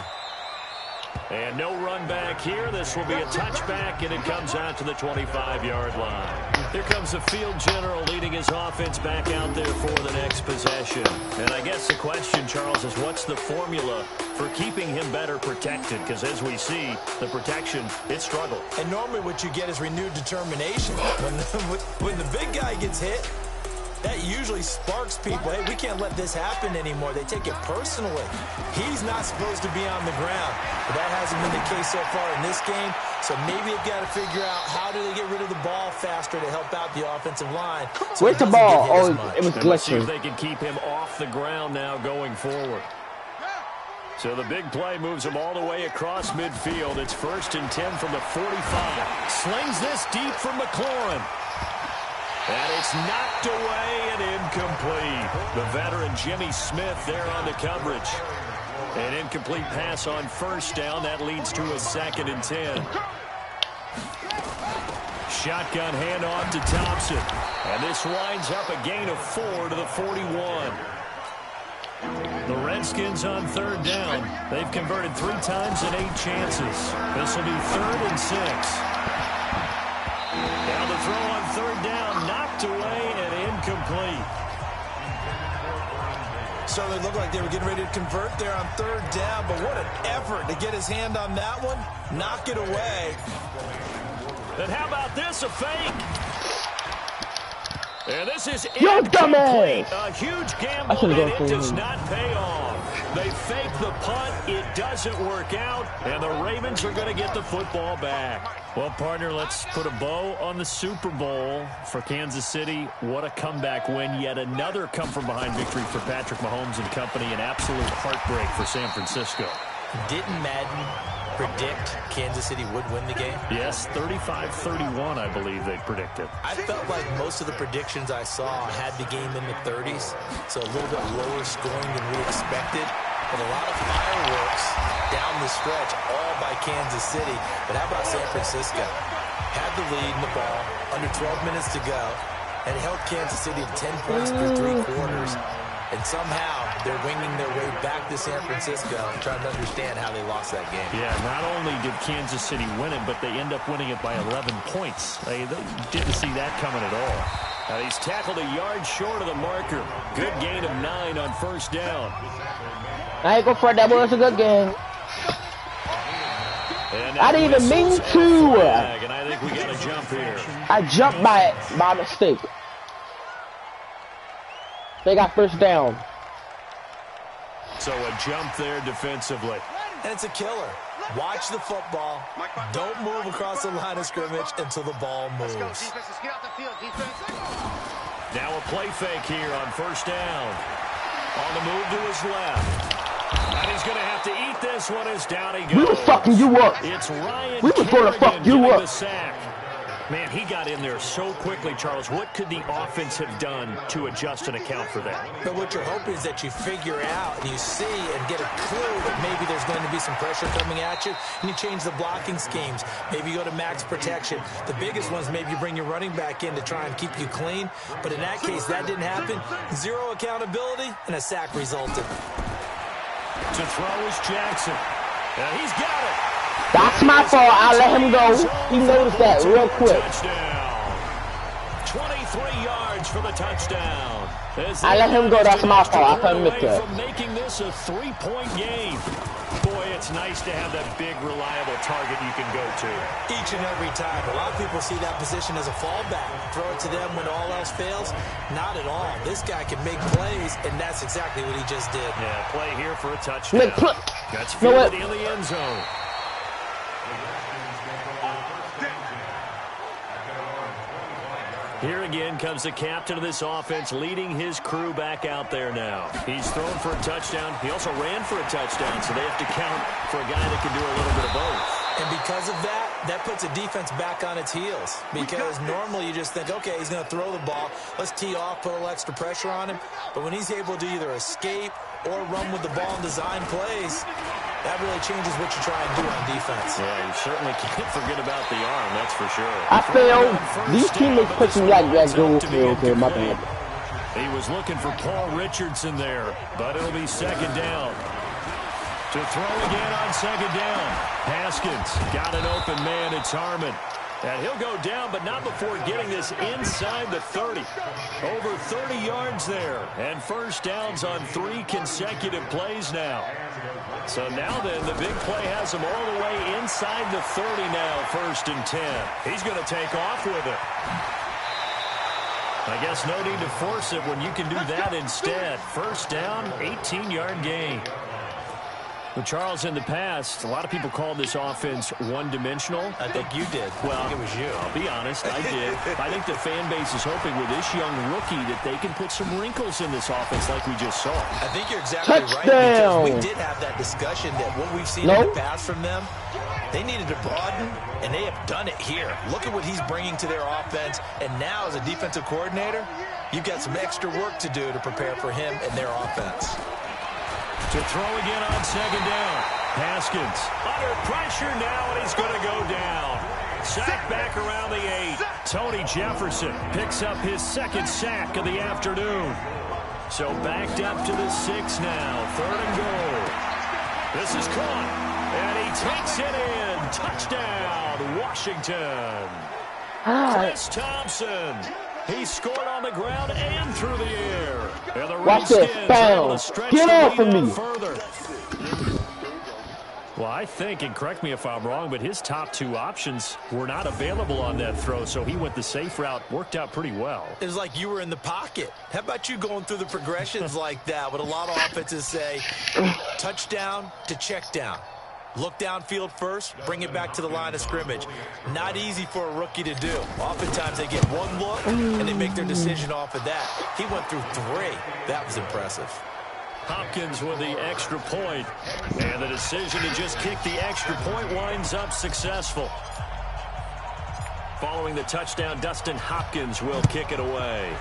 And no run back here. This will be a touchback, and it comes out to the 25-yard line. Here comes the field general leading his offense back out there for the next possession. And I guess the question, Charles, is what's the formula for keeping him better protected? Because as we see, the protection, it struggled. And normally what you get is renewed determination. When the big guy gets hit, that usually sparks people. Hey, we can't let this happen anymore. They take it personally. He's not supposed to be on the ground. But that hasn't been the case so far in this game. So maybe they've got to figure out how do they get rid of the ball faster to help out the offensive line. So where's the ball? Oh, it was See glitching. if they can keep him off the ground now going forward. So the big play moves him all the way across midfield. It's 1st and 10 from the 45. Slings this deep from McLaurin. And it's knocked away and incomplete. The veteran Jimmy Smith there on the coverage. An incomplete pass on first down. That leads to a 2nd and 10. Shotgun handoff to Thompson. And this winds up a gain of 4 to the 41. The Redskins on 3rd down. They've converted 3 times in 8 chances. This will be 3rd and 6. Now the throw on 3rd down, knocked away and incomplete. Certainly looked like they were getting ready to convert there on 3rd down, but what an effort to get his hand on that one, knock it away. And how about this, a fake? And this is Yo, incomplete. dumbass! A huge gamble, and it does not pay off. They fake the punt. It doesn't work out, and the Ravens are going to get the football back. Well, partner, let's put a bow on the Super Bowl for Kansas City. What a comeback win. Yet another come-from-behind victory for Patrick Mahomes and company. An absolute heartbreak for San Francisco. Didn't Madden predict Kansas City would win the game? Yes, 35-31, I believe they predicted. I felt like most of the predictions I saw had the game in the 30s, so a little bit lower scoring than we expected. But a lot of fireworks down the stretch, all by Kansas City. But how about San Francisco? Had the lead in the ball, under 12 minutes to go, and held Kansas City to 10 points through 3 quarters. And somehow they're winging their way back to San Francisco, trying to understand how they lost that game. Yeah, not only did Kansas City win it, but they end up winning it by 11 points. They didn't see that coming at all. Now he's tackled a yard short of the marker. Good gain of 9 on 1st down. I ain't gonna front, that was a good game. I didn't even mean to. And I think we got a jump here. I jumped by mistake. They got 1st down. So a jump there defensively. And it's a killer. Watch the football. Don't move across the line of scrimmage until the ball moves. Now a play fake here on 1st down. On the move to his left. And he's going to have to eat this one as down he goes. We was fucking you up. It's Ryan We was going to fuck you up. The sack. Man, he got in there so quickly, Charles. What could the offense have done to adjust and account for that? But what you're hoping is that you figure out and you see and get a clue that maybe there's going to be some pressure coming at you, and you change the blocking schemes. Maybe you go to max protection. The biggest ones, maybe you bring your running back in to try and keep you clean. But in that case, that didn't happen. 0 accountability, and a sack resulted. To throw is Jackson. And he's got it. That's my fault. I let him go. He noticed that real quick. Touchdown. 23 yards for the touchdown. I let him go. That's my fault. I couldn't make that. From making this a 3-point game. Boy, it's nice to have that big, reliable target you can go to. Each and every time. A lot of people see that position as a fallback. Throw it to them when all else fails. Not at all. This guy can make plays, and that's exactly what he just did. Yeah, play here for a touchdown. That's fielded in the end zone. Here again comes the captain of this offense, leading his crew back out there now. He's thrown for a touchdown. He also ran for a touchdown, so they have to count for a guy that can do a little bit of both. And because of that, that puts a defense back on its heels. Because normally you just think, okay, he's going to throw the ball. Let's tee off, put a little extra pressure on him. But when he's able to either escape or run with the ball and design plays, that really changes what you try and do on defense. Yeah, you certainly can't forget about the arm, that's for sure. I failed. These teammates push me like that. Okay, my bad. He was looking for Paul Richardson there, but it'll be 2nd down. To throw again on 2nd down. Haskins got an open man. It's Harmon. And he'll go down, but not before getting this inside the 30. Over 30 yards there. And 1st downs on 3 consecutive plays now. So now then, the big play has him all the way inside the 30 now, 1st and 10. He's going to take off with it. I guess no need to force it when you can do that instead. 1st down, 18-yard gain. Well, Charles, in the past, a lot of people called this offense one-dimensional. I think you did. Well, I think it was you. I'll be honest, I did. I think the fan base is hoping with this young rookie that they can put some wrinkles in this offense like we just saw. I think you're exactly right, because we did have that discussion that what we've seen in the past from them, they needed to broaden, and they have done it here. Look at what he's bringing to their offense, and now as a defensive coordinator, you've got some extra work to do to prepare for him and their offense. To throw again on second down. Haskins under pressure now, and he's going to go down. Sack back around the 8. Tony Jefferson picks up his second sack of the afternoon. So backed up to the 6 now. 3rd and goal. This is caught, and he takes it in. Touchdown, Washington. Chris Thompson. He scored on the ground and through the air. And the Watch this. Bam. Get off of me. Further. Well, I think, and correct me if I'm wrong, but his top 2 options were not available on that throw, so he went the safe route. Worked out pretty well. It was like you were in the pocket. How about you going through the progressions like that? What a lot of offenses say, touchdown to check down. Look downfield first, bring it back to the line of scrimmage. Not easy for a rookie to do. Oftentimes they get one look, and they make their decision off of that. He went through 3. That was impressive. Hopkins with the extra point, and the decision to just kick the extra point winds up successful. Following the touchdown, Dustin Hopkins will kick it away.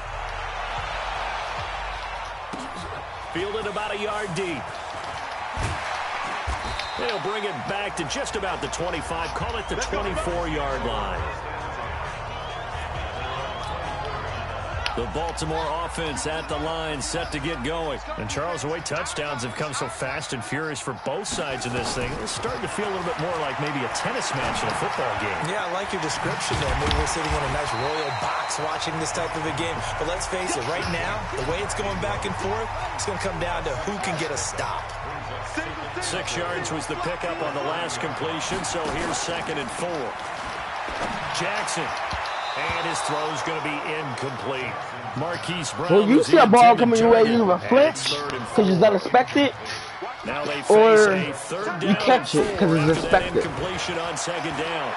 Fielded about a yard deep. They'll bring it back to just about the 25. Call it the 24-yard line. The Baltimore offense at the line, set to get going. And Charles, the way touchdowns have come so fast and furious for both sides of this thing, it's starting to feel a little bit more like maybe a tennis match in a football game. Yeah, I like your description there. Maybe we're sitting in a nice royal box watching this type of a game. But let's face it, right now, the way it's going back and forth, it's going to come down to who can get a stop. 6 yards was the pickup on the last completion, so here's 2nd and 4. Jackson. And his throw is going to be incomplete. Marquise Brown. Well, you see a ball coming your way, you either flinch because it's unexpected, now they face or a 3rd down you catch it because it's expected. Incompletion on 2nd down.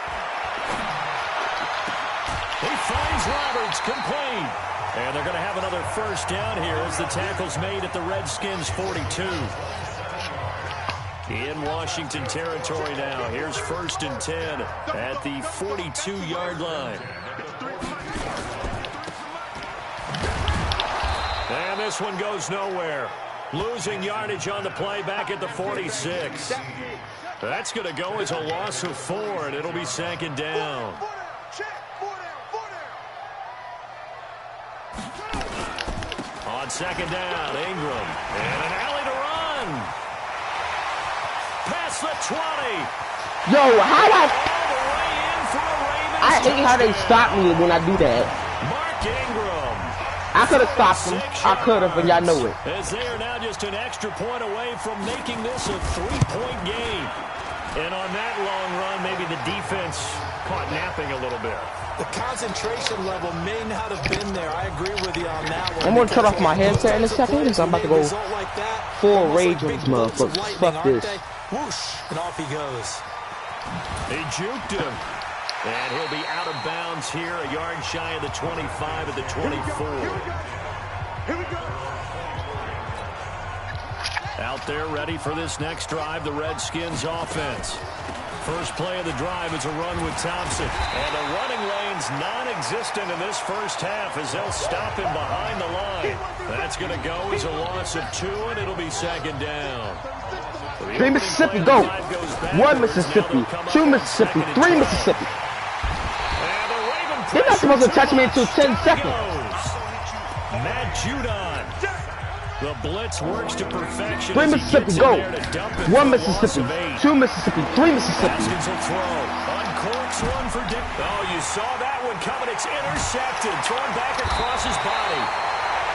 He finds Roberts, complete. And they're going to have another 1st down here as the tackle's made at the Redskins' 42. In Washington territory now. Here's 1st and 10 at the 42-yard line. And this one goes nowhere. Losing yardage on the play back at the 46. That's going to go as a loss of 4, and it'll be 2nd down. On 2nd down, Ingram. And an alley to run. Past the 20. Yo, I hate how they stop me when I do that. Mark Ingram. I could have stopped him. I could have, and y'all know it. As they are now just an extra point away from making this a 3-point game. And on that long run, maybe the defense caught napping a little bit. The concentration level may not have been there. I agree with you on that one. I'm going to turn off my headset in a second because I'm about to go full rage on this motherfucker. Fuck this. Whoosh, and off he goes. They juked him. And he'll be out of bounds here, a yard shy of the 25 at the 24. Here we go. Out there ready for this next drive, the Redskins offense. First play of the drive is a run with Thompson. And the running lane's non-existent in this first half as they'll stop him behind the line. That's going to go as a loss of 2, and it'll be 2nd down. 3 Mississippi, go. 1 Mississippi, 2 Mississippi, 3 Mississippi. They're not supposed to touch me until 10 seconds. Matt Judon. The blitz works to perfection. 3 Mississippi, go. 1 Mississippi, 2 Mississippi, 3 Mississippi. Haskins will throw. Uncorks one for Dick. Oh, you saw that one coming. It's intercepted. Thrown back across his body.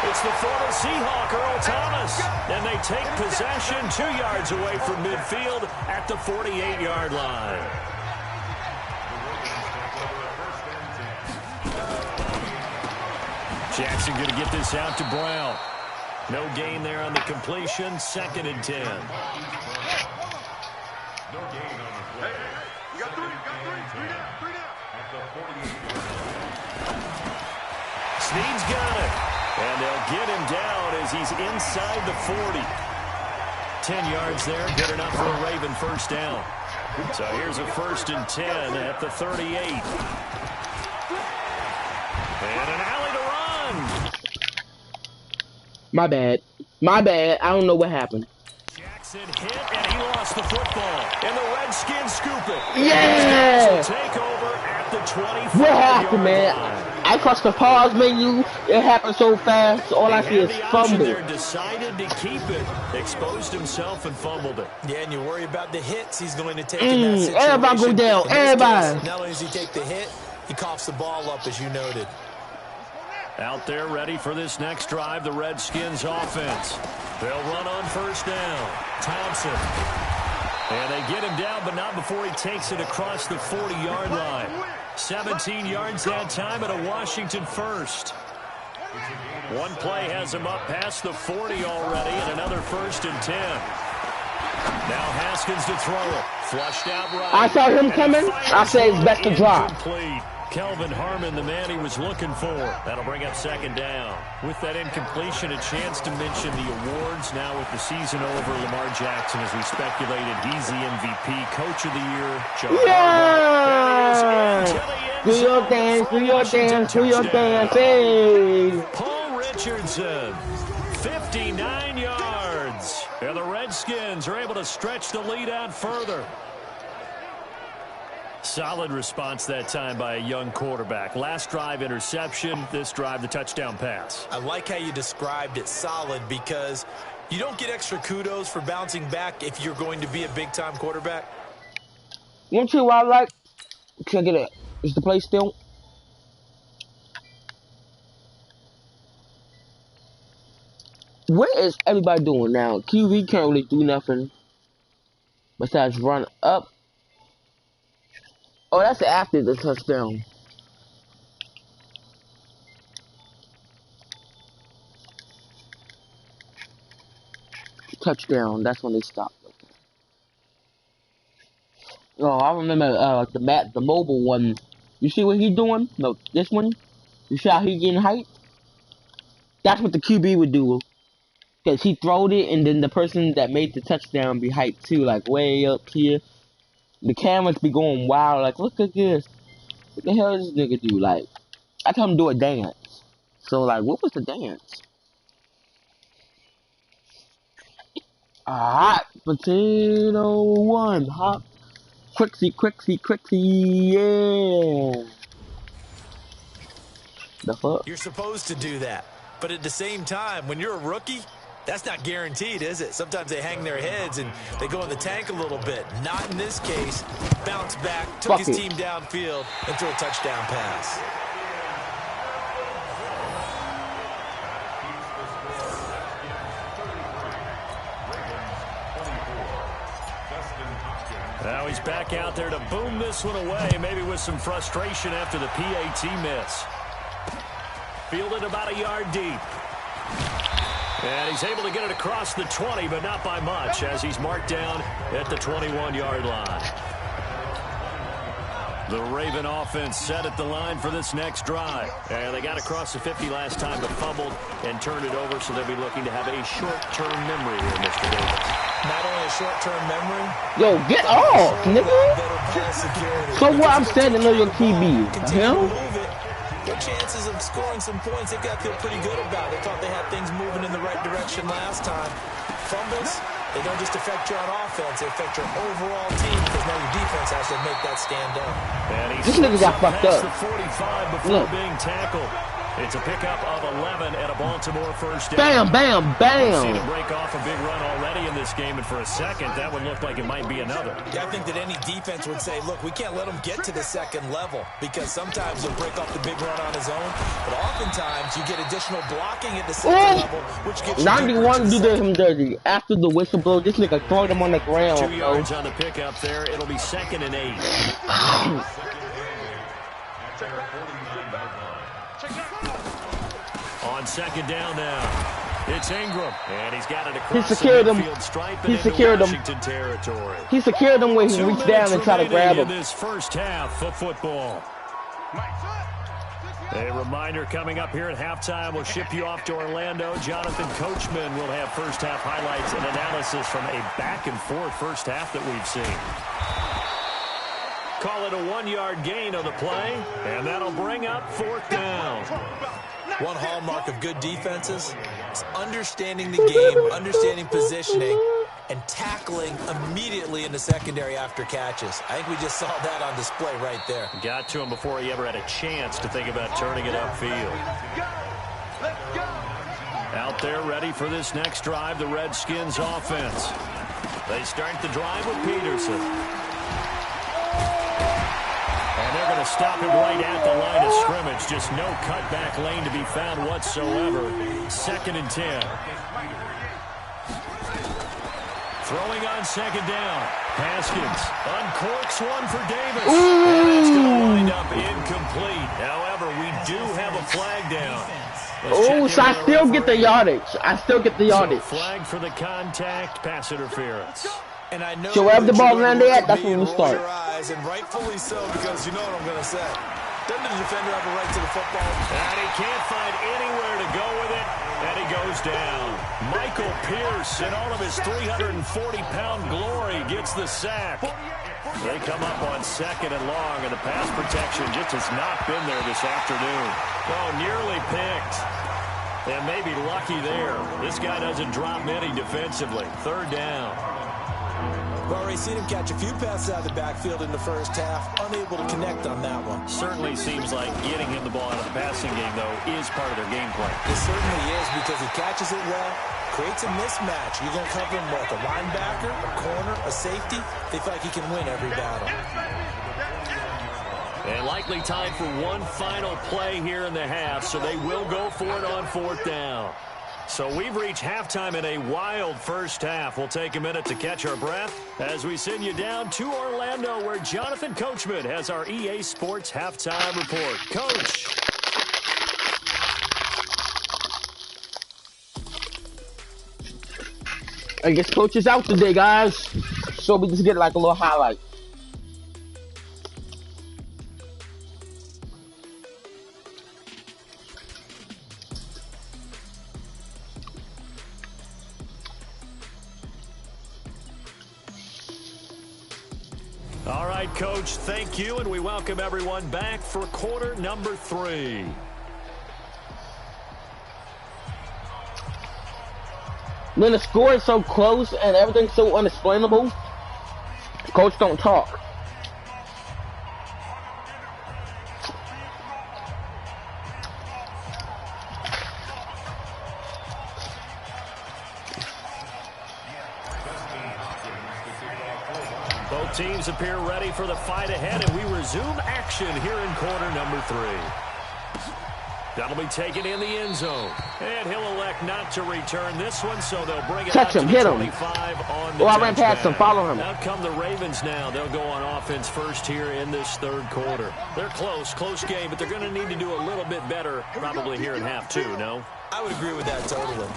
It's the former Seahawk, Earl Thomas. And they take possession 2 yards away from midfield at the 48-yard line. Jackson going to get this out to Brown. No gain there on the completion. 2nd and 10. You got three. Three down. Snead's got it. And they'll get him down as he's inside the 40. 10 yards there, good enough for a Raven first down. So here's a 1st and 10 at the 38. And an alley to run. My bad. I don't know what happened. Jackson hit, and he lost the football. And the Redskins scoop it. Yeah! The take over at the 25-yard What happened, man? line. I pressed the pause menu. It happened so fast. All I see is fumble. There, decided to keep it, exposed himself and fumbled it. Yeah, and you worry about the hits he's going to take in that situation. Everybody go down. Everybody. Not only does he take the hit, he coughs the ball up, as you noted. Out there ready for this next drive, the Redskins offense. They'll run on 1st down. Thompson. And they get him down, but not before he takes it across the 40-yard line. 17 yards that time at a Washington 1st. One play has him up past the 40 already, and another 1st and 10. Now Haskins to throw it. Flushed out right. I saw him coming. I said it's best to drop. Incomplete. Kelvin Harmon, the man he was looking for. That'll bring up 2nd down. With that incompletion, a chance to mention the awards. Now with the season over, Lamar Jackson, as we speculated, he's the MVP, Coach of the Year. Yeah! Do your dance, hey! Paul Richardson, 59 yards. And the Redskins are able to stretch the lead out further. Solid response that time by a young quarterback. Last drive, interception. This drive, the touchdown pass. I like how you described it, solid, because you don't get extra kudos for bouncing back if you're going to be a big-time quarterback. One thing I like, check it out. Is the play still? What is everybody doing now? QB can't really do nothing besides run up. Oh, that's after the touchdown. Touchdown. That's when they stopped. Oh, I remember the mobile one. You see what he doing? No, this one. You see how he getting hyped? That's what the QB would do. Cause he throwed it, and then the person that made the touchdown be hyped too, like way up here. The cameras be going wild, like, look at this. What the hell does this nigga do? Like, I told him to do a dance. So, like, what was the dance? A hot potato one. Hot. Quicksy, yeah. The fuck? You're supposed to do that. But at the same time, when you're a rookie, that's not guaranteed, is it? Sometimes they hang their heads and they go in the tank a little bit. Not in this case. Bounced back, took his team downfield, and threw a touchdown pass. Now he's back out there to boom this one away, maybe with some frustration after the PAT miss. Fielded about a yard deep. And he's able to get it across the 20, but not by much, as he's marked down at the 21-yard line. The Raven offense set at the line for this next drive. And they got across the 50 last time, but fumbled and turned it over, so they'll be looking to have a short-term memory here, Mr. Davis. Not only a short-term memory. Yo, get off, nigga. So what I'm standing on your QB. Hell? Good chances of scoring some points. They've got to feel pretty good about it. They thought they had things moving in the right direction last time. Fumbles, they don't just affect you on offense. They affect your overall team because now your defense has to make that stand up. And this nigga got fucked up. The 45 before being tackled. It's a pickup of 11 and a Baltimore first Bam, down. bam, bam. Seen him break off a big run already in this game, and for a second, that would look like it might be another. Yeah, I think that any defense would say, look, we can't let him get to the second level because sometimes he'll break off the big run on his own, but oftentimes you get additional blocking at the second level, which gives you 91 do him dirty. After the whistle blow, this nigga throw him on the ground. 2 yards on the pickup there. It'll be 2nd and 8. On 2nd down now. It's Ingram, and he's got it He across secured the him. midfield stripe and He into secured him. Washington territory. He secured him where he 2 reached down minutes and tried to grab remaining him. in this first half of football. A reminder coming up here at halftime. We'll ship you off to Orlando. Jonathan Coachman will have first half highlights and analysis from a back-and-forth first half that we've seen. Call it a 1-yard gain on the play, and that'll bring up 4th down. One hallmark of good defenses is understanding the game, understanding positioning, and tackling immediately in the secondary after catches. I think we just saw that on display right there. Got to him before he ever had a chance to think about turning it upfield. Out there ready for this next drive, the Redskins offense. They start the drive with Peterson. And they're going to stop him right at the line of scrimmage. Just no cutback lane to be found whatsoever. 2nd and 10. Throwing on 2nd down. Haskins uncorks one for Davis. And it's going to wind up incomplete. However, we do have a flag down. Oh, so I still get the yardage. I still get the yardage. So flag for the contact, pass interference. And I know So wherever the that ball you're gonna landed look at, that's me when we and roll start. your eyes, and rightfully so, because you know what I'm going to say. Doesn't the defender have a right to the football? And he can't find anywhere to go with it, and he goes down. Michael Pierce, in all of his 340-pound glory, gets the sack. They come up on 2nd and long, and the pass protection just has not been there this afternoon. Oh, nearly picked. And maybe lucky there. This guy doesn't drop many defensively. 3rd down. We've already seen him catch a few passes out of the backfield in the first half. Unable to connect on that one. Certainly seems like getting him the ball out of the passing game, though, is part of their game plan. It certainly is, because he catches it well, creates a mismatch. You're going to cover him with a linebacker, a corner, a safety. They feel like he can win every battle. And likely time for one final play here in the half, so they will go for it on 4th down. So we've reached halftime in a wild first half. We'll take a minute to catch our breath as we send you down to Orlando, where Jonathan Coachman has our EA Sports halftime report. Coach. I guess Coach is out today, guys. So we just get like a little highlight. All right, Coach, thank you, and we welcome everyone back for quarter number 3. When the score is so close and everything's so unexplainable, Coach don't talk. Both teams appear ready for the fight ahead, and we resume action here in quarter number 3. That'll be taken in the end zone. And he'll elect not to return this one, so they'll bring it Touch out to him, the hit him. 25 on the Oh, I ran past him. touchback. Follow him. Out come the Ravens now. They'll go on offense first here in this 3rd quarter. They're close game, but they're going to need to do a little bit better probably here in half 2, no? I would agree with that totally.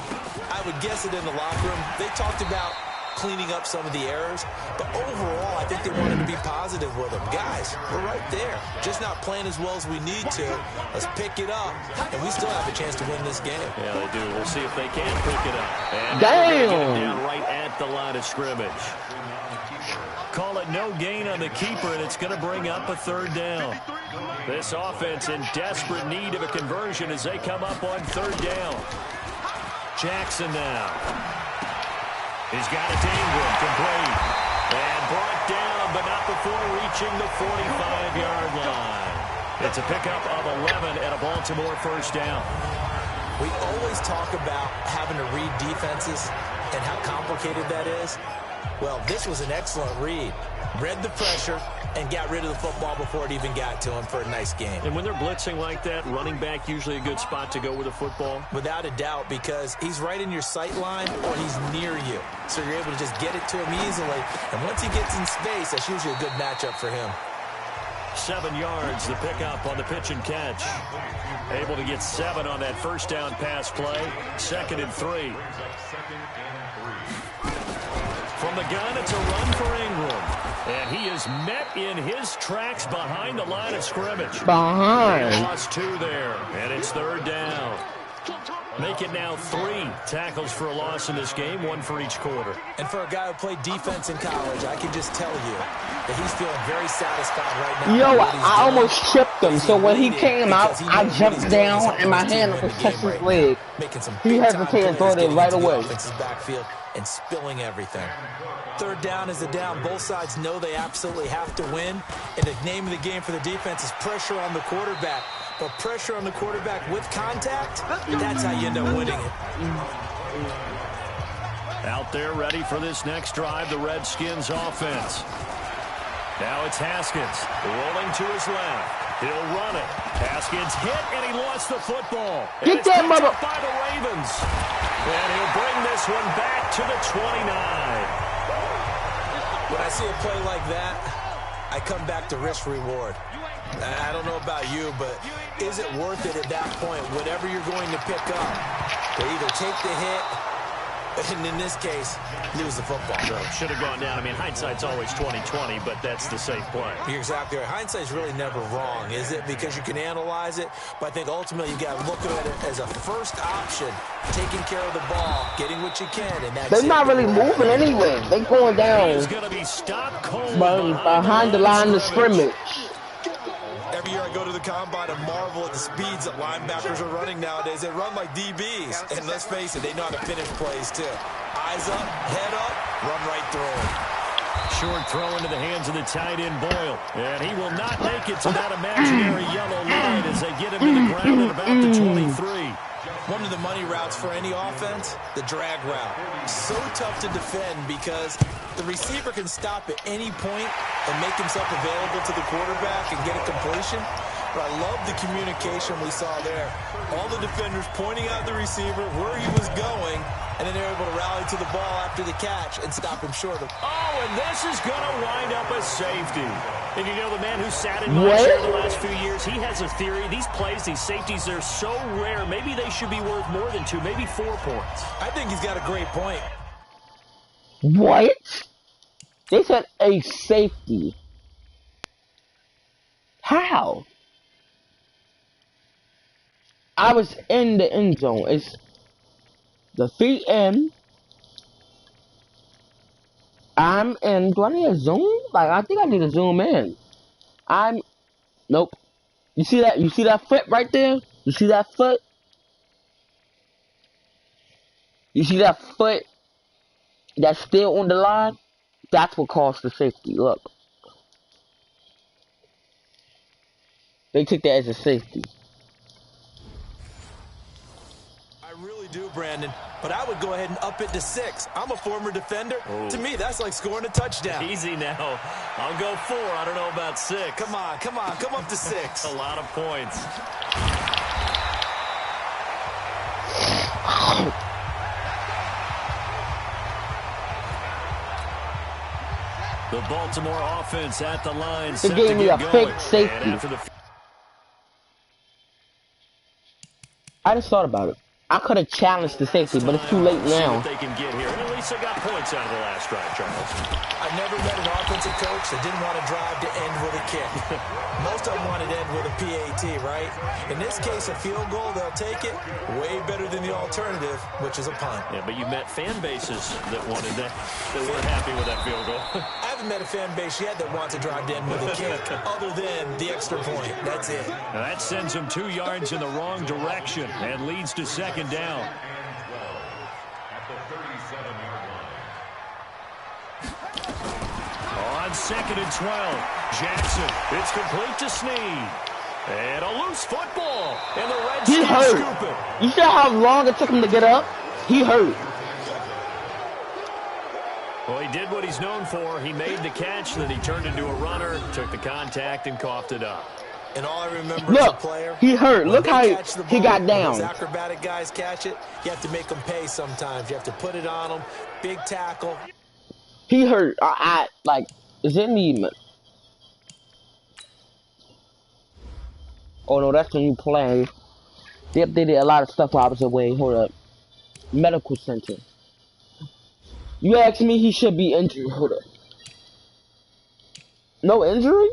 I would guess it in the locker room. They talked about cleaning up some of the errors, but overall, I think they wanted to be positive with them. Guys, we're right there. Just not playing as well as we need to. Let's pick it up, and we still have a chance to win this game. Yeah, they do. We'll see if they can pick it up. And Damn! they're gonna get it down right at the line of scrimmage. Call it no gain on the keeper, and it's going to bring up a 3rd down. This offense in desperate need of a conversion as they come up on 3rd down. Jackson now. He's got it to Ingram, complete. And brought down, but not before reaching the 45-yard line. It's a pickup of 11 and a Baltimore 1st down. We always talk about having to read defenses and how complicated that is. Well, this was an excellent read. Read the pressure and got rid of the football before it even got to him for a nice game. And when they're blitzing like that, running back usually a good spot to go with the football? Without a doubt, because he's right in your sight line or he's near you. So you're able to just get it to him easily. And once he gets in space, that's usually a good matchup for him. 7 yards, the pickup on the pitch and catch. Able to get 7 on that first down pass play. 2nd and 3. From the gun, it's a run for Ingram. And he is met in his tracks behind the line of scrimmage. Behind. They lost 2 there, and it's 3rd down. Make it now 3 tackles for a loss in this game, 1 for each quarter. And for a guy who played defense in college, I can just tell you that he's feeling very satisfied right now. Yo, I almost tripped him, so when he came out, I jumped down and my hand was touching his leg. He hesitated and throw it right away. Backfield and spilling everything. 3rd down is the down. Both sides know they absolutely have to win. And the name of the game for the defense is pressure on the quarterback. But pressure on the quarterback with contact, that's how you end up winning it. Out there ready for this next drive, the Redskins offense. Now it's Haskins rolling to his left. He'll run it. Haskins hit, and he lost the football. Get that mother by the Ravens. And he'll bring this one back to the 29. When I see a play like that, I come back to risk-reward. I don't know about you, but is it worth it at that point, whatever you're going to pick up, to either take the hit, and in this case, lose the football? So should have gone down. I mean, hindsight's always 20/20, but that's the safe play. You're exactly right. Hindsight's really never wrong, is it? Because you can analyze it, but I think ultimately you got to look at it as a first option, taking care of the ball, getting what you can, and that's They're not really moving anyway. They going down behind the line of scrimmage. Every year I go to the combine and marvel at the speeds that linebackers are running nowadays. They run like DBs. And let's face it, they know how to finish plays too. Eyes up, head up, run right through them. Short throw into the hands of the tight end Boyle. And he will not make it to that imaginary yellow line as they get him to the ground at about the 23. One of the money routes for any offense, the drag route. So tough to defend because the receiver can stop at any point and make himself available to the quarterback and get a completion. But I love the communication we saw there. All the defenders pointing out the receiver, where he was going, and then they're able to rally to the ball after the catch and stop him short of. Oh, and this is going to wind up a safety. And you know, the man who sat in my chair the last few years, he has a theory. These plays, these safeties, they're so rare. Maybe they should be worth more than 2, maybe 4 points. I think he's got a great point. What? They said a safety. How? I was in the end zone. It's the feet in. I'm in. Do I need a zoom? Like, I think I need to zoom in. Nope. You see that? You see that foot right there? You see that foot? You see that foot that's still on the line? That's what caused the safety. Look. They took that as a safety. I really do, Brandon. But I would go ahead and up it to 6. I'm a former defender. To me, that's like scoring a touchdown. Easy now. I'll go 4. I don't know about 6. Come on. Come up to 6. A lot of points. The Baltimore offense at the line. They gave me a fake safety. I just thought about it. I could have challenged the safety, but it's too late now. They can get here. At least they got points out of the last drive, Charles. I never met an offensive coach that didn't want to drive to end with a kick. Most of them wanted to end with a PAT, right? In this case, a field goal, they'll take it. Way better than the alternative, which is a punt. Yeah, but you met fan bases that wanted that weren't happy with that field goal. I haven't met a fan base yet that wants to drive to end with a kick, other than the extra point. That's it. Now that sends them 2 yards in the wrong direction and leads to 2nd down. On 2nd and 12, Jackson. It's complete to Snead. And a loose football. And the Redskins scoop it. You see how long it took him to get up? He hurt. Well, he did what he's known for. He made the catch, then he turned into a runner, took the contact, and coughed it up. And all I remember as a player, he hurt. Look how he got down. Those acrobatic guys catch it. You have to make them pay sometimes. You have to put it on them. Big tackle. He hurt. Is it me? Oh no, that's when you play. They updated a lot of stuff while I was away. Hold up. Medical center. You asked me he should be injured. Hold up. No injury?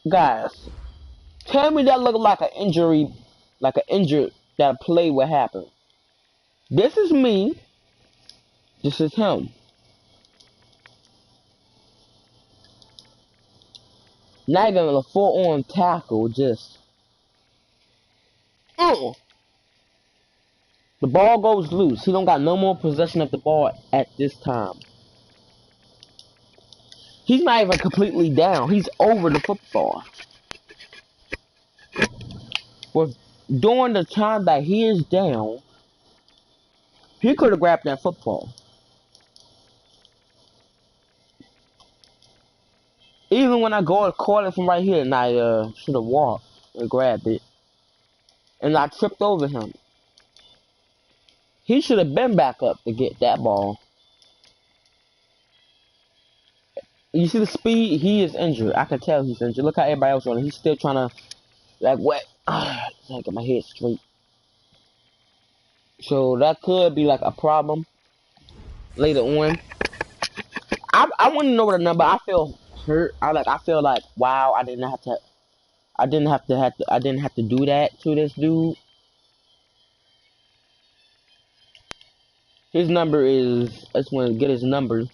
Guys, tell me that looked like an injury, like an injured that play would happen. This is me. This is him. Not even a full-on tackle, just. The ball goes loose. He don't got no more possession of the ball at this time. He's not even completely down. He's over the football. But during the time that he is down, he could have grabbed that football. Even when I caught it from right here, and I should have walked and grabbed it, and I tripped over him. He should have been back up to get that ball. You see the speed? He is injured. I can tell he's injured. Look how everybody else on it. He's still trying to, like, what? I get my head straight. So that could be like a problem later on. I want to know the number. I feel hurt. I feel like, wow, I didn't have to do that to this dude. His number is, I just want to get his number.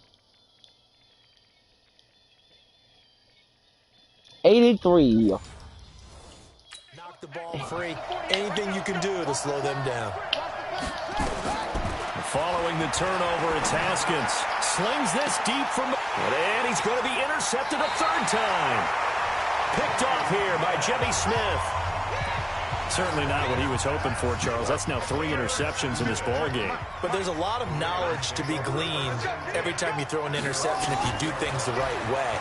83. Knock the ball free. Anything you can do to slow them down. Following the turnover, it's Haskins. Slings this deep from... And he's going to be intercepted a third time. Picked off here by Jimmy Smith. Certainly not what he was hoping for, Charles. That's now 3 interceptions in this ball game. But there's a lot of knowledge to be gleaned every time you throw an interception if you do things the right way.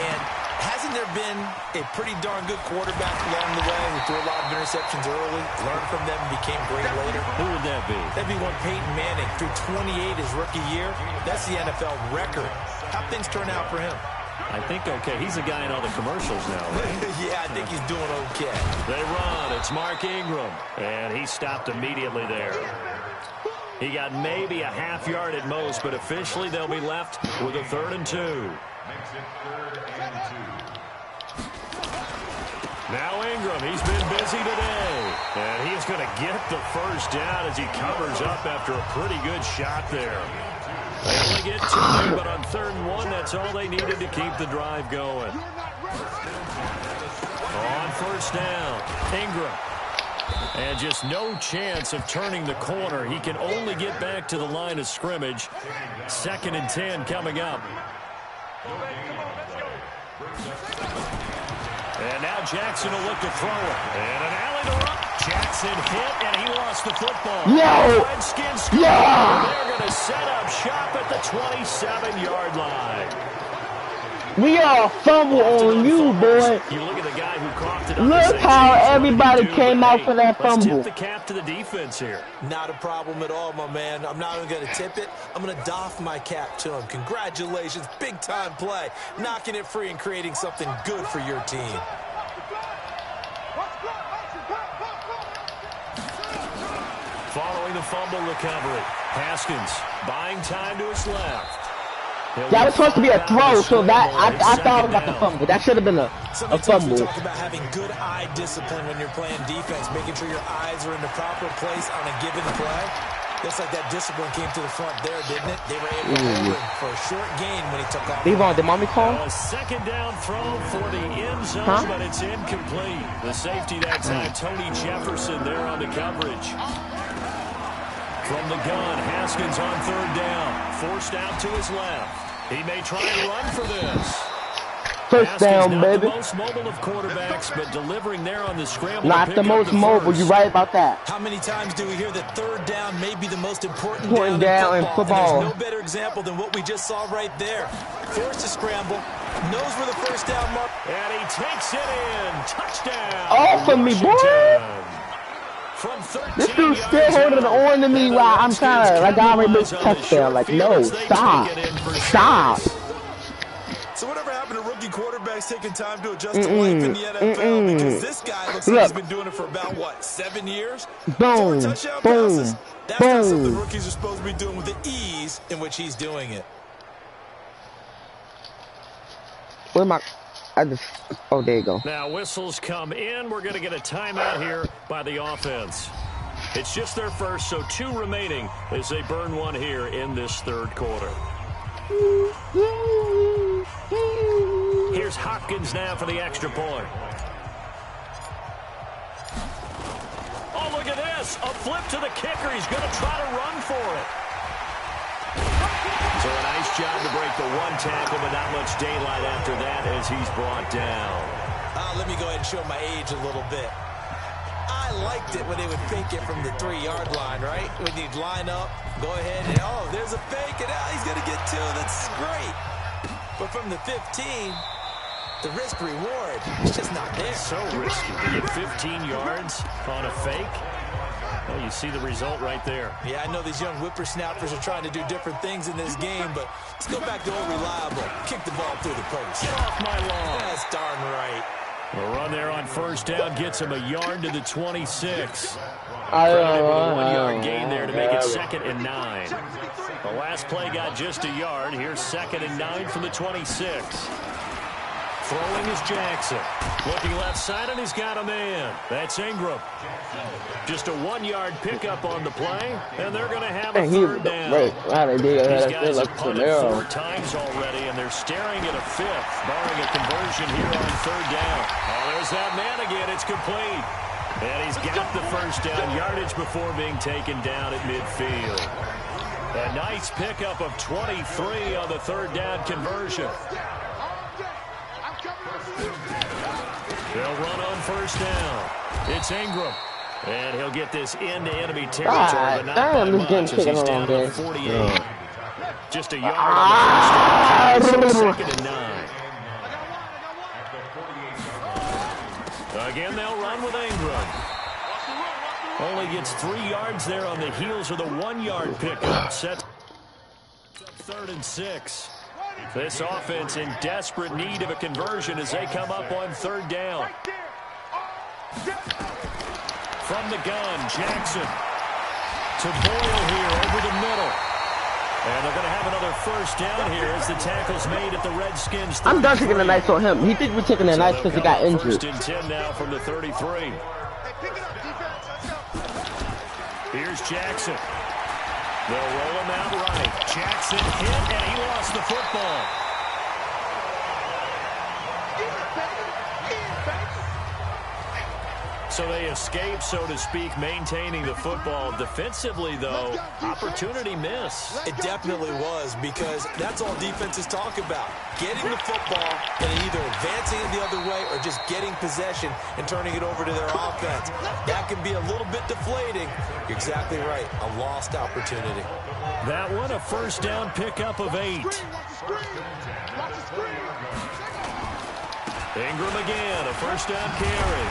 And hasn't there been a pretty darn good quarterback along the way who threw a lot of interceptions early, learned from them, and became great later? Who would that be? That'd be one Peyton Manning. Threw 28 his rookie year. That's the NFL record. How'd things turn out for him? I think okay. He's a guy in all the commercials now, right? Yeah, I think he's doing okay. They run. It's Mark Ingram. And he stopped immediately there. He got maybe a half yard at most, but officially they'll be left with a 3rd and 2. Now Ingram, he's been busy today. And he's going to get the first down as he covers up after a pretty good shot there. They only get 2, but on 3rd and 1, that's all they needed to keep the drive going. On 1st down, Ingram. And just no chance of turning the corner. He can only get back to the line of scrimmage. 2nd and 10 coming up. And now Jackson will look to throw it. And an alley to run. Jackson hit, and he lost the football. No! Redskins score. They're going to set up shop at the 27-yard line. We all fumble on you, boy. You look at the guy who coughed it up. Look how everybody came out for that Let's fumble. tip the cap to the defense here. Not a problem at all, my man. I'm not even going to tip it. I'm going to doff my cap to him. Congratulations. Big-time play. Knocking it free and creating something good for your team. Following the fumble recovery, Haskins buying time to his left. That was supposed to be a throw, so that I thought about the fumble. That should have been a Sometimes we fumble. talk about having good eye discipline when you're playing defense, making sure your eyes are in the proper place on a given play. Looks like that discipline came to the front there, didn't it? They were able to hold him for a short gain when he took off. Devon, did mommy call? A 2nd down throw for the end zone, but it's incomplete. The safety that time, Tony Jefferson there on the coverage. From the gun, Haskins on 3rd down. Forced out to his left. He may try and run for this. First down, not baby. the most mobile of quarterbacks, but delivering there on the scramble. Not the most mobile. You're right about that. How many times do we hear that 3rd down may be the most important down in football. And there's no better example than what we just saw right there. Forced to scramble, knows where the 1st down mark. And he takes it in. Touchdown. Off of me, boy. This dude's still holding on to me while I'm trying to, like, I already missed a touchdown. Like, no, stop. Stop. So whatever happened to rookie rookie quarterback's taking time to adjust to life in the NFL because this guy looks like he's been doing it for about, what, 7 years? 4 touchdown passes? That's not something rookies are supposed to be doing with the ease in which he's doing it. Where am I? Oh, there you go. Now whistles come in. We're going to get a timeout here by the offense. It's just their first, so 2 remaining as they burn one here in this third quarter. Here's Hopkins now for the extra point. Oh, look at this. A flip to the kicker. He's going to try to run for it. So a nice job to break the 1 tackle, but not much daylight after that as he's brought down. Let me go ahead and show my age a little bit. I liked it when they would fake it from the 3-yard line, right? When you'd line up, go ahead, and oh, there's a fake, and he's going to get 2. That's great. But from the 15, the risk-reward is just not there. So risky to get 15 yards on a fake. Well, you see the result right there. Yeah, I know these young whippersnappers are trying to do different things in this game, but let's go back to old reliable. Kick the ball through the post. Get off my lawn. That's darn right. The run there on first down gets him a yard to the 26. I Credited with a 1-yard gain there to make it 2nd and 9. The last play got just a yard. Here's 2nd and 9 from the 26. Throwing is Jackson. Looking left side, and he's got a man. That's Ingram. Just a 1-yard pickup on the play, and they're going to have a third down. These guys have punted 4 times already, and they're staring at a 5th, barring a conversion here on third down. Oh, there's that man again. It's complete. And he's got the first down yardage before being taken down at midfield. A nice pickup of 23 on the third down conversion. They'll run on first down. It's Ingram. And he'll get this into enemy territory, but not by much as he's down to 48. Just a yard on the first down. 2nd and 9. Again, they'll run with Ingram. Only gets 3 yards there on the heels of the 1-yard pickup. Set 3rd and 6. This offense in desperate need of a conversion as they come up on third down. From the gun, Jackson to Boyle here over the middle. And they're going to have another first down here as the tackle's made at the Redskins. I'm done taking the nice on him. He think we're taking the nice because he got injured. 1st and 10 now from the 33. Here's Jackson. They'll roll him out right. Jackson hit, and he lost the football. So they escape, so to speak, maintaining the football. Defensively, though, opportunity miss. It definitely was, because that's all defenses talk about. Getting the football and either advancing it the other way or just getting possession and turning it over to their offense. That can be a little bit deflating. You're exactly right. A lost opportunity. That one, a first down pickup of 8. Ingram again, a first down carry.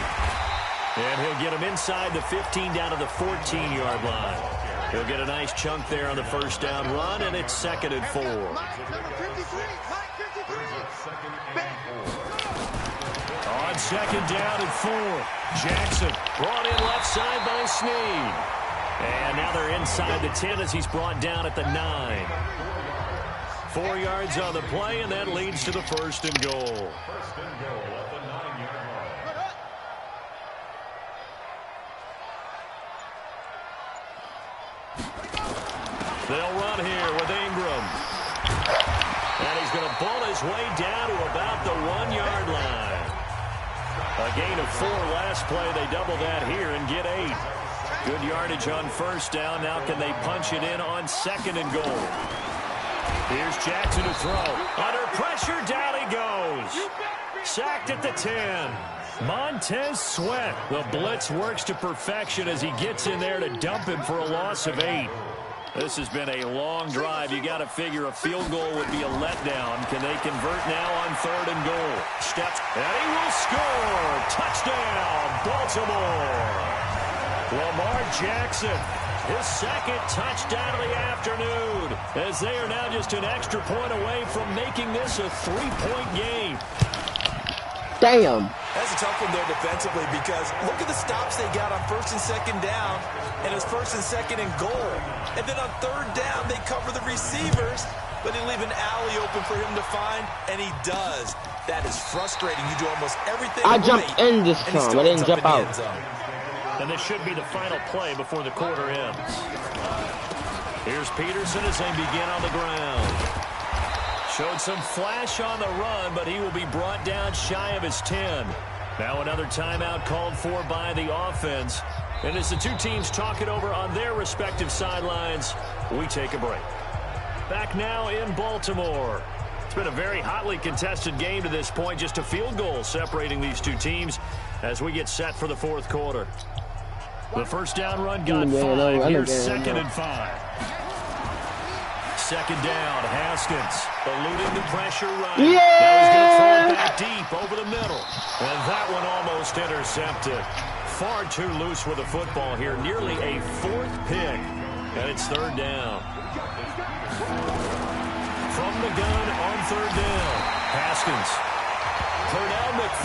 And he'll get him inside the 15 down to the 14-yard line. He'll get a nice chunk there on the first down run, and it's 2nd and 4. On 2nd down and 4. Jackson brought in left side by Snead. And now they're inside the 10 as he's brought down at the 9. 4 yards on the play, and that leads to the 1st and goal. They'll run here with Ingram. And he's going to pull his way down to about the 1-yard line. A gain of 4 last play. They double that here and get 8. Good yardage on first down. Now can they punch it in on 2nd and goal? Here's Jackson to throw. Under pressure, down he goes. Sacked at the 10. Montez Sweat. The blitz works to perfection as he gets in there to dump him for a loss of 8. This has been a long drive. You got to figure a field goal would be a letdown. Can they convert now on 3rd and goal? Steps, and he will score. Touchdown, Baltimore. Lamar Jackson, his 2nd touchdown of the afternoon. as they are now just an extra point away from making this a 3-point game. Damn. That's a tough one there defensively because look at the stops they got on 1st and 2nd down, and it was 1st and 2nd and goal. And then on 3rd down, they cover the receivers, but they leave an alley open for him to find, and he does. That is frustrating. You do almost everything I right, jumped in this time. I didn't jump out. And this should be the final play before the quarter ends. Here's Peterson as they begin on the ground. Showed some flash on the run, but he will be brought down shy of his 10. Now another timeout called for by the offense. And as the two teams talk it over on their respective sidelines, we take a break. Back now in Baltimore. It's been a very hotly contested game to this point. Just a field goal separating these two teams as we get set for the 4th quarter. The first down run got 5. Here's 2nd and 5. 2nd down, Haskins eluding the pressure right. Yeah! Now he's going to throw it back deep over the middle. And that one almost intercepted. Far too loose with the football here. Nearly a 4th pick. And it's 3rd down. From the gun on 3rd down. Haskins.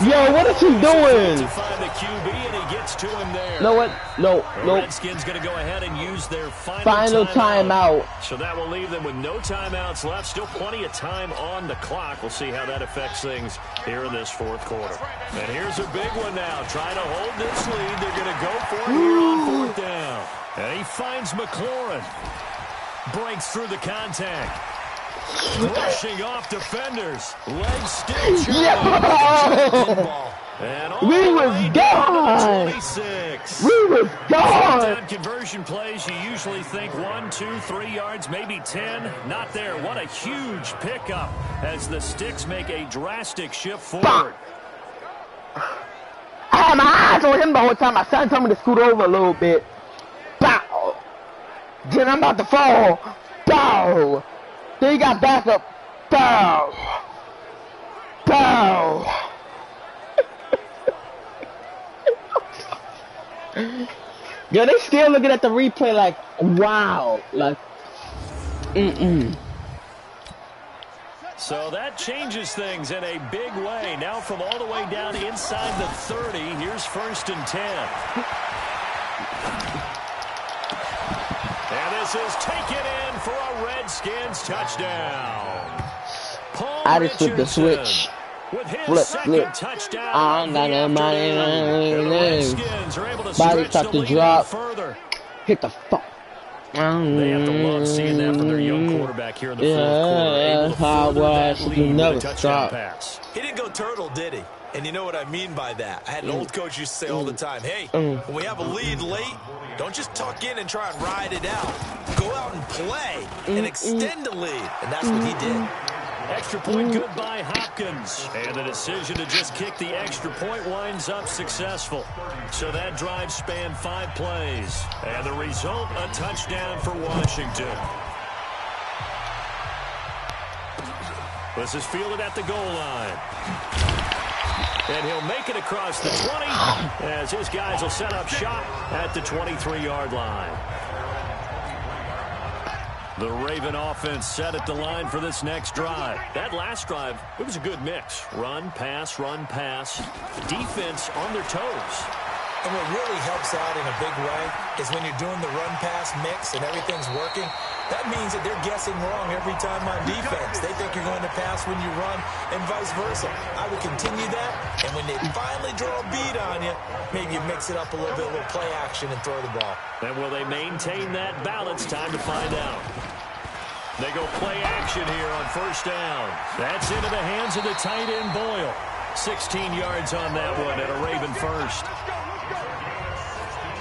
Yo, what is he doing? To find the QB, and he gets to him there. No, what? No. Redskins going to go ahead and use their final timeout. So that will leave them with no timeouts left. Still plenty of time on the clock. We'll see how that affects things here in this 4th quarter. And here's a big one now. Trying to hold this lead. They're going to go for it here on 4th down. And he finds McLaurin. Breaks through the contact. Rushing off defenders. Legs still churning. Yeah. And We was gone. 26. We was gone. Down conversion plays, you usually think 1, 2, 3 yards, maybe 10. Not there. What a huge pickup as the Sticks make a drastic shift forward. I had my eyes on him the whole time. My son told me to scoot over a little bit. Bow. Then I'm about to fall. Bow. Then he got back up. Bow. Bow. Yo, they still looking at the replay like, wow. Like, So that changes things in a big way. Now from all the way down inside the 30, here's 1st and 10. And this is taken in for a Redskins touchdown. Paul I just flipped the Richardson switch. with his Flip. second touchdown I'm of not the in my afternoon. And the name. Redskins are able to Body stretch start the to lead drop. further. Hit the fuck. They have to love seeing that from their young quarterback here in the 4th quarter. Able to further that lead with a touchdown pass. He didn't go turtle, did he? And you know what I mean by that. I had an old coach used to say all the time, hey, when we have a lead late, don't just tuck in and try and ride it out. Go out and play and extend the lead. And that's what he did. Extra point good by Hopkins. And the decision to just kick the extra point winds up successful. So that drive spanned 5 plays. And the result, a touchdown for Washington. This is fielded at the goal line. And he'll make it across the 20 as his guys will set up shop at the 23-yard line. The Raven offense set at the line for this next drive. That last drive, it was a good mix. Run, pass, defense on their toes. And what really helps out in a big way is when you're doing the run-pass mix and everything's working, that means that they're guessing wrong every time on defense. They think you're going to pass when you run and vice versa. I would continue that, and when they finally draw a beat on you, maybe you mix it up a little bit, a little play action and throw the ball. And will they maintain that balance? Time to find out. They go play action here on 1st down. That's into the hands of the tight end Boyle. 16 yards on that one at a Raven first.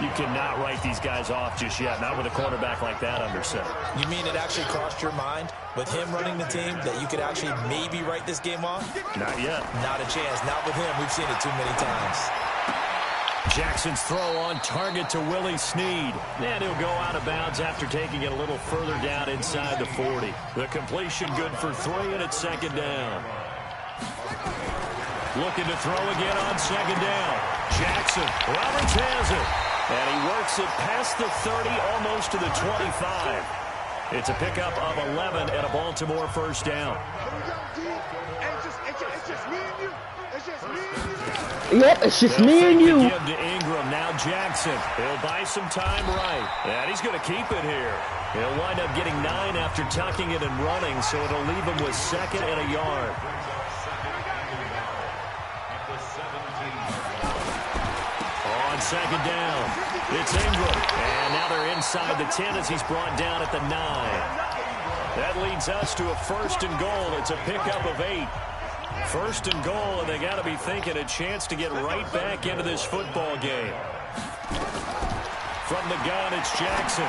You cannot write these guys off just yet, not with a quarterback like that under center. You mean it actually crossed your mind with him running the team that you could actually maybe write this game off? Not yet. Not a chance. Not with him. We've seen it too many times. Jackson's throw on target to Willie Snead. And he'll go out of bounds after taking it a little further down inside the 40. The completion good for 3, and it's 2nd down. Looking to throw again on 2nd down. Jackson. Roberts has it. And he works it past the 30, almost to the 25. It's a pickup of 11 and a Baltimore first down. Yep, it's just me and you. Give to Ingram, now Jackson. He'll buy some time right. And he's going to keep it here. He'll wind up getting 9 after tucking it and running, so it'll leave him with 2nd and a yard. On 2nd down, it's Ingram. And now they're inside the 10 as he's brought down at the 9. That leads us to a 1st and goal. It's a pickup of 8. 1st and goal, and they got to be thinking a chance to get right back into this football game. From the gun, it's Jackson.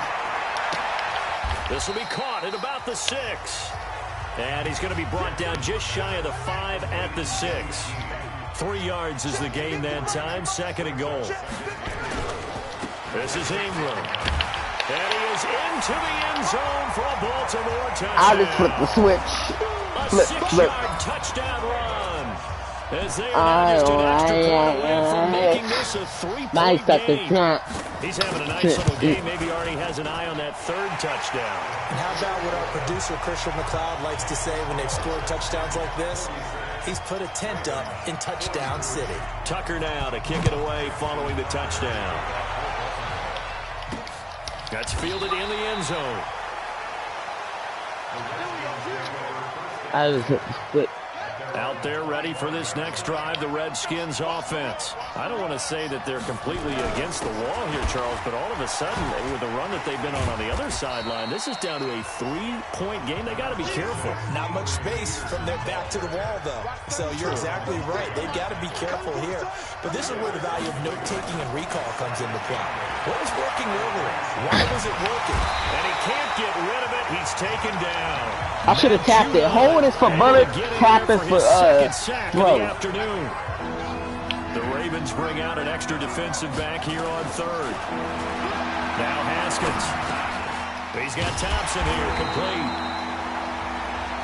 This will be caught at about the 6. And he's going to be brought down just shy of the 5 at the 6. 3 yards is the gain that time. 2nd and goal. This is Ingram. And he is into the end zone for a Baltimore touchdown. I just flipped the switch. A Flip. 6-yard touchdown run. As they are just an extra point away from making this a 3-point game. He's having a nice little game. Maybe already has an eye on that 3rd touchdown. And how about what our producer, Christian McLeod, likes to say when they've scored touchdowns like this? He's put a tent up in Touchdown City. Tucker now to kick it away following the touchdown. That's fielded in the end zone. I just hit the split. Out there ready for this next drive, the Redskins offense. I don't want to say that they're completely against the wall here, Charles, but all of a sudden, with the run that they've been on the other sideline, this is down to a 3-point game. They got to be careful. Not much space from their back to the wall, though. So you're exactly right. They've got to be careful here. But this is where the value of note-taking and recall comes into play. What was working earlier? Why was it working? And he can't get rid of it. He's taken down. I should have tapped it. Hold it for bullet, tap it for throw. Afternoon. The Ravens bring out an extra defensive back here on 3rd. Now Haskins. He's got Thompson here, complete.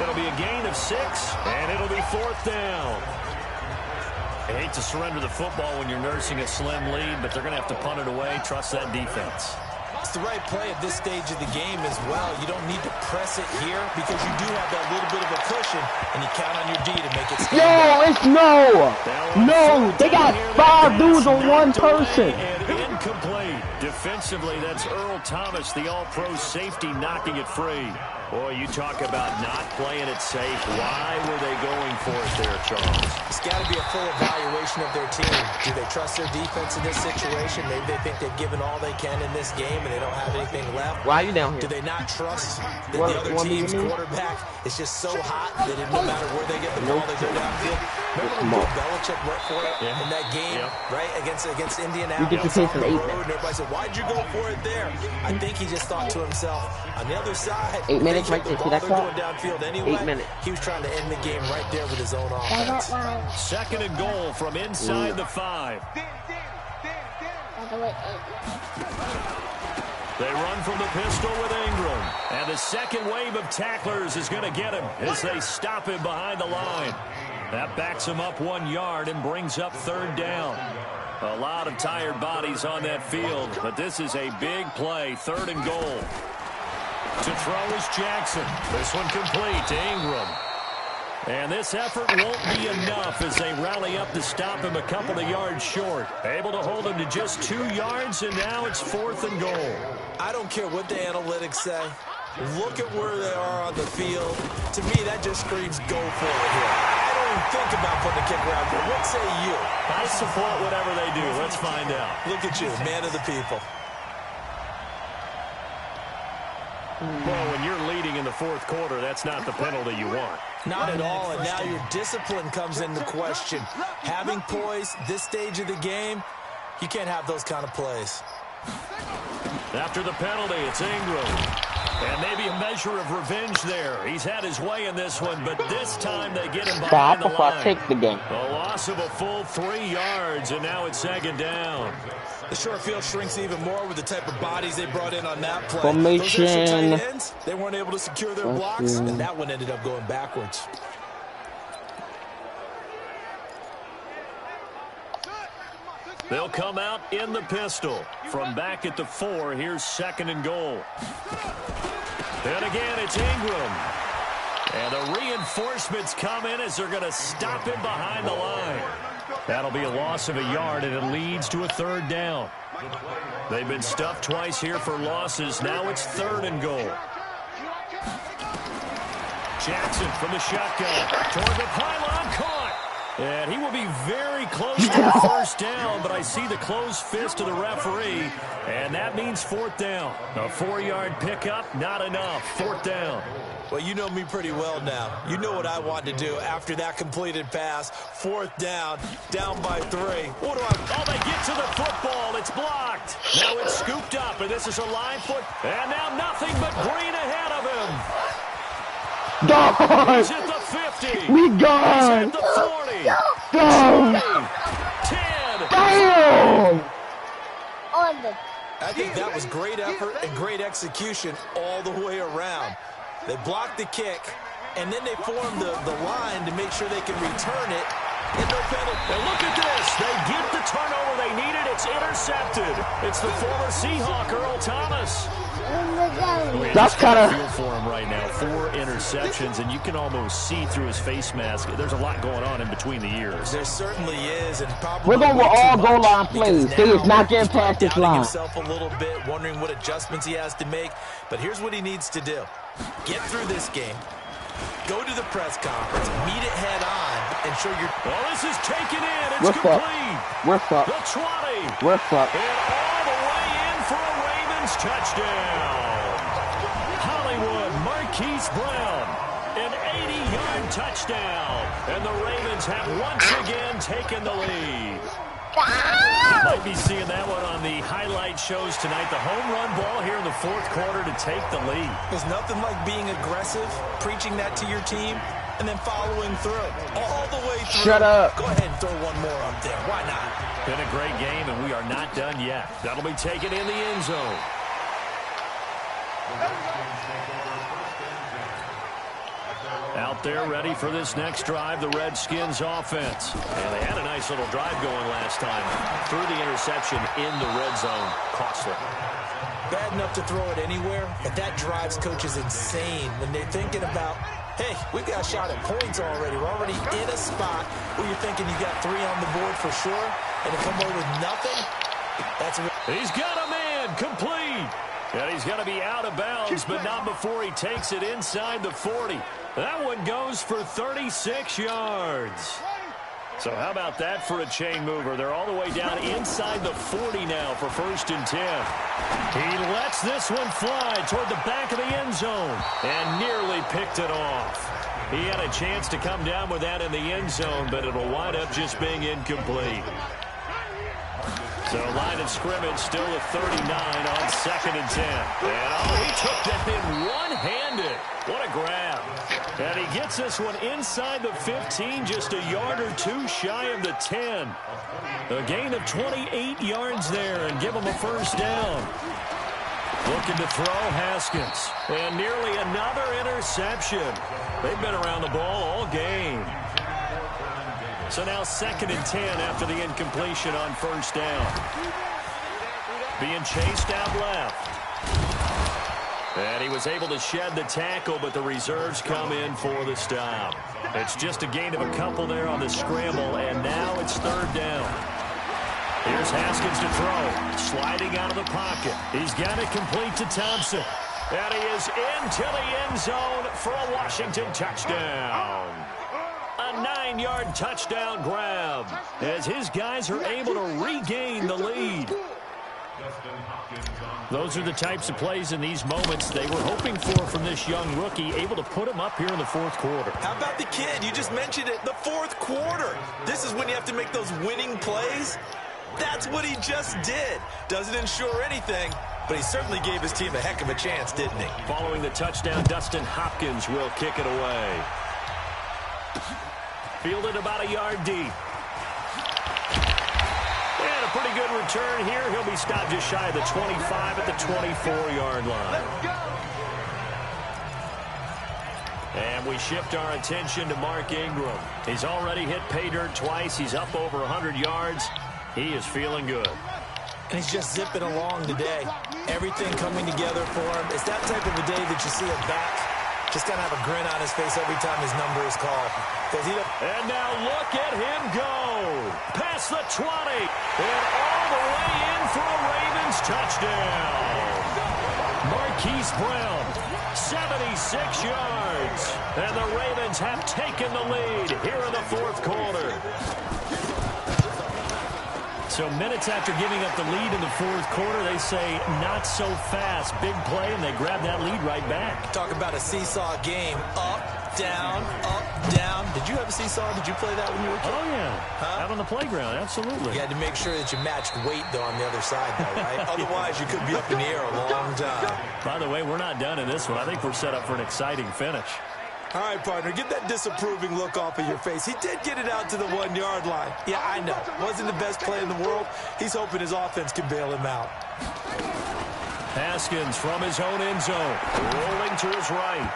It'll be a gain of 6, and it'll be 4th down. I hate to surrender the football when you're nursing a slim lead, but they're going to have to punt it away. Trust that defense. It's the right play at this stage of the game as well. You don't need to press it here because you do have that little bit of a cushion, and you count on your D to make it stand Yo, it's no. They got 5 dudes on 1 person. And incomplete. Defensively, that's Earl Thomas, the all-pro safety, knocking it free. Boy, you talk about not playing it safe. Why were they going for it there, Charles? It's got to be a full evaluation of their team. Do they trust their defense in this situation? Maybe they think they've given all they can in this game and they don't have anything left. Why are you down here? Do they not trust that the other team's quarterback is just so hot that no matter where they get the ball, they go downfield? Remember when Bill Belichick went for it in that game, right, against Indianapolis? You get your on the 8 road, and everybody said, why'd you go for it there? I think he just thought to himself, on the other side, 8 minutes right there. See that call? going downfield anyway. 8 minutes. He was trying to end the game right there with his own offense. 2nd and goal from inside the 5. They run from the pistol with Ingram. And the second wave of tacklers is going to get him as they stop him behind the line. That backs him up 1 yard and brings up 3rd down. A lot of tired bodies on that field, but this is a big play. 3rd and goal. To throw is Jackson. This one complete to Ingram. And this effort won't be enough as they rally up to stop him a couple of yards short. Able to hold him to just 2 yards, and now it's 4th and goal. I don't care what the analytics say. Look at where they are on the field. To me, that just screams go for it here. I don't even think about putting the kicker out there. What say you? I support whatever they do. Let's find out. Look at you, man of the people. Well, when you're leading in the 4th quarter, that's not the penalty you want. Not at all, and now your discipline comes into question. Having poise this stage of the game, you can't have those kind of plays. After the penalty, it's Ingram. And maybe a measure of revenge there. He's had his way in this one, but this time they get him behind the line. Take the game. A loss of a full 3 yards, and now it's 2nd down. The short field shrinks even more with the type of bodies they brought in on that play. Formation. Those extra tight ends, they weren't able to secure their blocks, and that one ended up going backwards. They'll come out in the pistol. From back at the 4, here's 2nd and goal. And again, it's Ingram. And the reinforcements come in as they're going to stop him behind the line. That'll be a loss of a yard, and it leads to a 3rd down. They've been stuffed twice here for losses. Now it's 3rd and goal. Jackson from the shotgun. Toward the pylon, caught. And he will be very close to the 1st down, but I see the closed fist of the referee, and that means 4th down. A 4-yard pickup, not enough. 4th down. Well, you know me pretty well now. You know what I want to do after that completed pass. 4th down, down by 3. What do I... Oh, they get to the football. It's blocked. Now it's scooped up, and this is a line foot. And now nothing but green ahead of him. Gone! He's at the 50. We He's gone! at the 40. Gone! 10. Damn! I think that was great effort and great execution all the way around. They blocked the kick, and then they formed the line to make sure they can return it. And no penalty. And look at this. They get the turnover they needed. It's intercepted. It's the former Seahawk, Earl Thomas. That's kind of... feel for him right now. 4 interceptions, and you can almost see through his face mask. There's a lot going on in between the ears. There certainly is, and probably We're going with all goal line plays. He is not getting past this line. Himself a little bit, wondering what adjustments he has to make. But here's what he needs to do. Get through this game. Go to the press conference, meet it head on, and show your... Well, this is taken in. It's We're complete. We're fucked. The 20. We're fucked. And all the way in for a Ravens touchdown. Hollywood Marquise Brown, an 80-yard touchdown. And the Ravens have once again taken the lead. Might be seeing that one on the highlight shows tonight. The home run ball here in the 4th quarter to take the lead. There's nothing like being aggressive, preaching that to your team, and then following through. All the way through. Shut up. Go ahead and throw one more up there. Why not? Been a great game, and we are not done yet. That'll be taken in the end zone. Out there ready for this next drive, the Redskins offense. And they had a nice little drive going last time. Threw the interception in the red zone. Costly. Bad enough to throw it anywhere, but that drives coaches insane when they're thinking about, hey, we've got a shot at points already. We're already in a spot where you're thinking you got 3 on the board for sure, and to come away with nothing, that's a... He's got a man complete. And he's going to be out of bounds, but not before he takes it inside the 40. That one goes for 36 yards. So how about that for a chain mover? They're all the way down inside the 40 now for 1st and 10. He lets this one fly toward the back of the end zone and nearly picked it off. He had a chance to come down with that in the end zone, but it'll wind up just being incomplete. So line of scrimmage still a 39 on 2nd and 10. And he took that in one-handed. What a grab. And he gets this one inside the 15, just a yard or 2 shy of the 10. A gain of 28 yards there and give him a 1st down. Looking to throw Haskins. And nearly another interception. They've been around the ball all game. So now 2nd and 10 after the incompletion on 1st down. Being chased out left. And he was able to shed the tackle, but the reserves come in for the stop. It's just a gain of a couple there on the scramble, and now it's 3rd down. Here's Haskins to throw. Sliding out of the pocket. He's got it complete to Thompson. And he is into the end zone for a Washington touchdown. A 9-yard touchdown grab as his guys are able to regain the lead. Those are the types of plays in these moments they were hoping for from this young rookie, able to put him up here in the 4th quarter. How about the kid? You just mentioned it, the 4th quarter. This is when you have to make those winning plays. That's what he just did. Doesn't ensure anything, but he certainly gave his team a heck of a chance, didn't he? Following the touchdown, Dustin Hopkins will kick it away. Fielded about a yard deep. And a pretty good return here. He'll be stopped just shy of the 25 at the 24-yard line. And we shift our attention to Mark Ingram. He's already hit pay dirt twice. He's up over 100 yards. He is feeling good. And he's just zipping along today. Everything coming together for him. It's that type of a day that you see a back just kind of have a grin on his face every time his number is called. And now look at him go. Past the 20. And all the way in for a Ravens touchdown. Marquise Brown, 76 yards. And the Ravens have taken the lead here in the fourth quarter. So minutes after giving up the lead in the fourth quarter, they say not so fast. Big play, and they grab that lead right back. Talk about a seesaw game. Up, down, up, down. Did you have a seesaw? Did you play that when you were a kid? Oh, yeah. Out on the playground, absolutely. You had to make sure that you matched weight, though, on the other side, though, right? Otherwise, you could be up in the air a long time. By the way, we're not done in this one. I think we're set up for an exciting finish. All right, partner, get that disapproving look off of your face. He did get it out to the 1 yard line. Yeah, I know. Wasn't the best play in the world. He's hoping his offense can bail him out. Haskins from his own end zone, rolling to his right.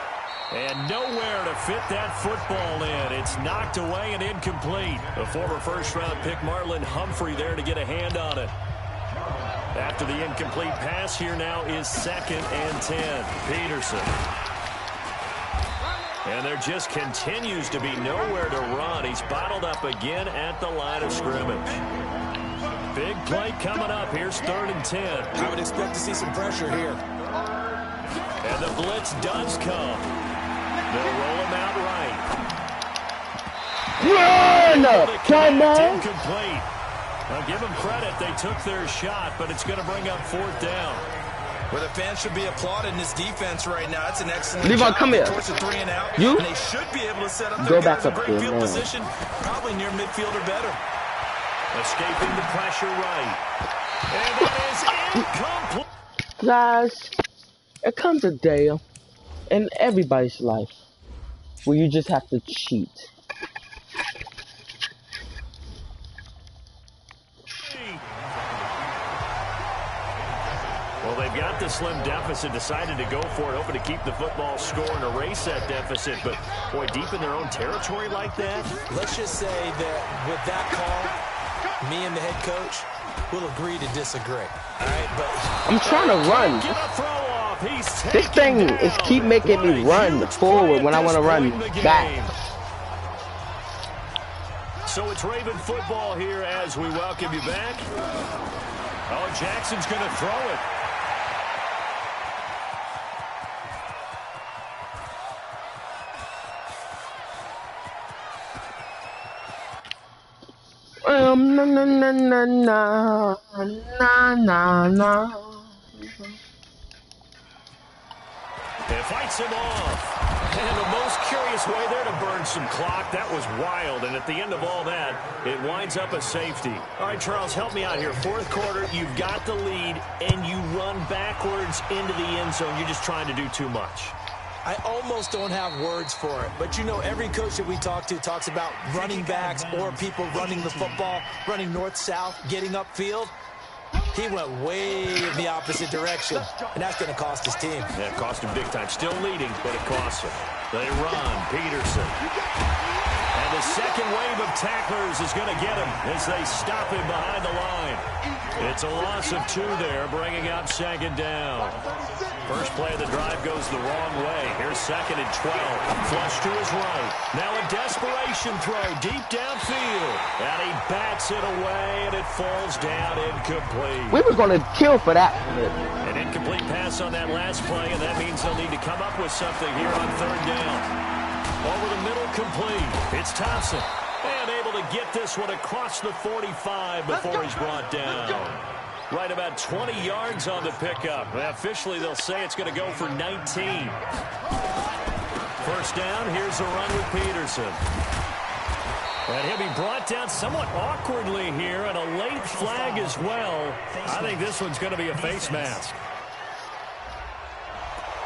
And nowhere to fit that football in. It's knocked away and incomplete. The former first-round pick Marlon Humphrey there to get a hand on it. After the incomplete pass, here now is 2nd and 10. Peterson. And there just continues to be nowhere to run. He's bottled up again at the line of scrimmage. Big play coming up. Here's 3rd and 10. I would expect to see some pressure here. And the blitz does come. They'll roll him out right. Run! Come on! Incomplete. Now give them credit. They took their shot, but it's going to bring up 4th down. Well, the fans should be applauding this defense right now. It's an excellent Levi, job. come here. Towards the 3 and out. You? And they should be able to set up Go their back guys in up great there, field man. position, probably near midfield or better. Escaping the pressure right. And that is incomplete. Guys, there comes a day in everybody's life where you just have to cheat. Well, they've got the slim deficit, decided to go for it, hoping to keep the football score and erase that deficit. But, boy, deep in their own territory like that. Let's just say that with that call, me and the head coach will agree to disagree. All right, but I'm trying to run. Get a throw off. He's This thing is keep making me run forward when I want to run back. So it's Raven football here as we welcome you back. Oh, Jackson's going to throw it. Na na na na na na na na. It fights him off. And the most curious way there to burn some clock. That was wild. And at the end of all that, it winds up a safety. All right, Charles, help me out here. Fourth quarter, you've got the lead, and you run backwards into the end zone. You're just trying to do too much. I almost don't have words for it. But, you know, every coach that we talk to talks about running backs or people running the football, running north-south, getting upfield. He went way in the opposite direction, and that's going to cost his team. Yeah, it cost him big time. Still leading, but it costs him. They run. Peterson. And the second wave of tacklers is going to get him as they stop him behind the line. It's a loss of 2 there, bringing up 2nd down. First play of the drive goes the wrong way. Here's 2nd and 12. Flush to his right. Now a desperation throw deep downfield. And he bats it away, and it falls down incomplete. We were going to kill for that. An incomplete pass on that last play, and that means they'll need to come up with something here on 3rd down. Over the middle, complete. It's Thompson. And able to get this one across the 45 before he's brought down. Right about 20 yards on the pickup. Officially, they'll say it's going to go for 19. First down, here's a run with Peterson. And he'll be brought down somewhat awkwardly here, and a late flag as well. I think this one's going to be a face mask.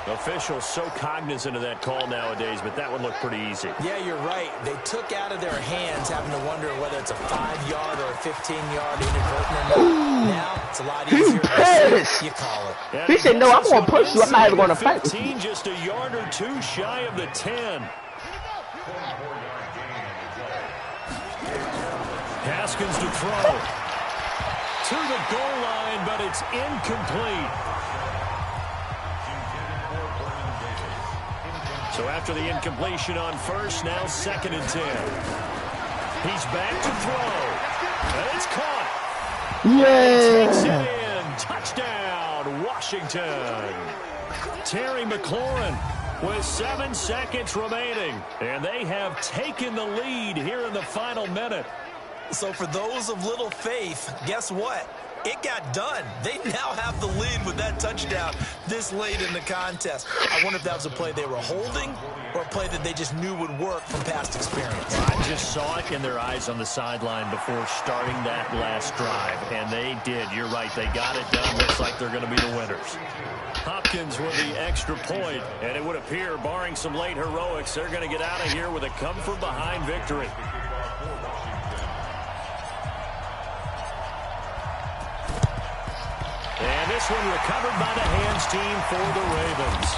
Officials so cognizant of that call nowadays, but that one looked pretty easy. Yeah, you're right. They took out of their hands having to wonder whether it's a 5-yard or a 15-yard inadvertent or not. Now, it's a lot easier to see. You call it. And He said, no, I'm going to push you. I'm not even going to fight with 15, you. just a yard or 2 shy of the 10. Haskins to throw. to the goal line, but it's incomplete. So after the incompletion on first, now 2nd and 10. He's back to throw. And it's caught. Yeah. Takes it in. Touchdown, Washington. Terry McLaurin with 7 seconds remaining. And they have taken the lead here in the final minute. So for those of little faith, guess what? It got done. They now have the lead with that touchdown this late in the contest. I wonder if that was a play they were holding or a play that they just knew would work from past experience. I just saw it in their eyes on the sideline before starting that last drive, and they did. You're right. They got it done. Looks like they're going to be the winners. Hopkins with the extra point, and it would appear, barring some late heroics, they're going to get out of here with a come-from-behind victory. And this one recovered by the hands team for the Ravens.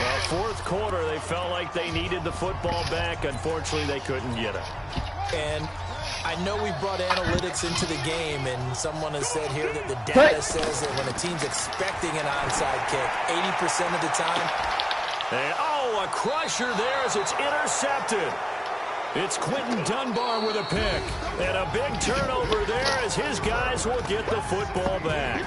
Well, fourth quarter, they felt like they needed the football back. Unfortunately, they couldn't get it. And I know we brought analytics into the game, and someone has said here that the data says that when a team's expecting an onside kick, 80% of the time. And, oh, a crusher there as it's intercepted. It's Quentin Dunbar with a pick. And a big turnover there as his guys will get the football back.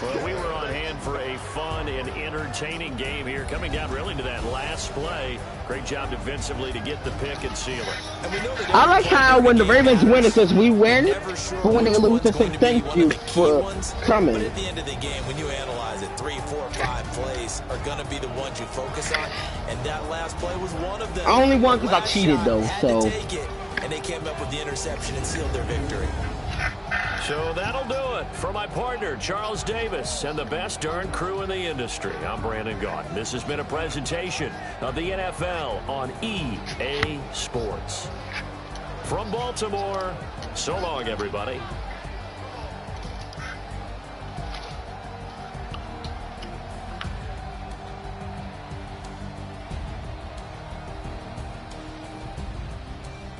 Well, we were on hand for a fun and entertaining game here. Coming down really to that last play. Great job defensively to get the pick and seal it. And we know that I like how when the Ravens win, it says we win, but when they lose, it says thank you for coming. But at the end of the game, when you analyze it, 3, 4, 5 plays are going to be the ones you focus on. And that last play was one of them. I only won because I cheated, though, so. And they came up with the interception and sealed their victory. So that'll do it for my partner, Charles Davis, and the best darn crew in the industry. I'm Brandon Gaudin. This has been a presentation of the NFL on EA Sports. From Baltimore, so long, everybody.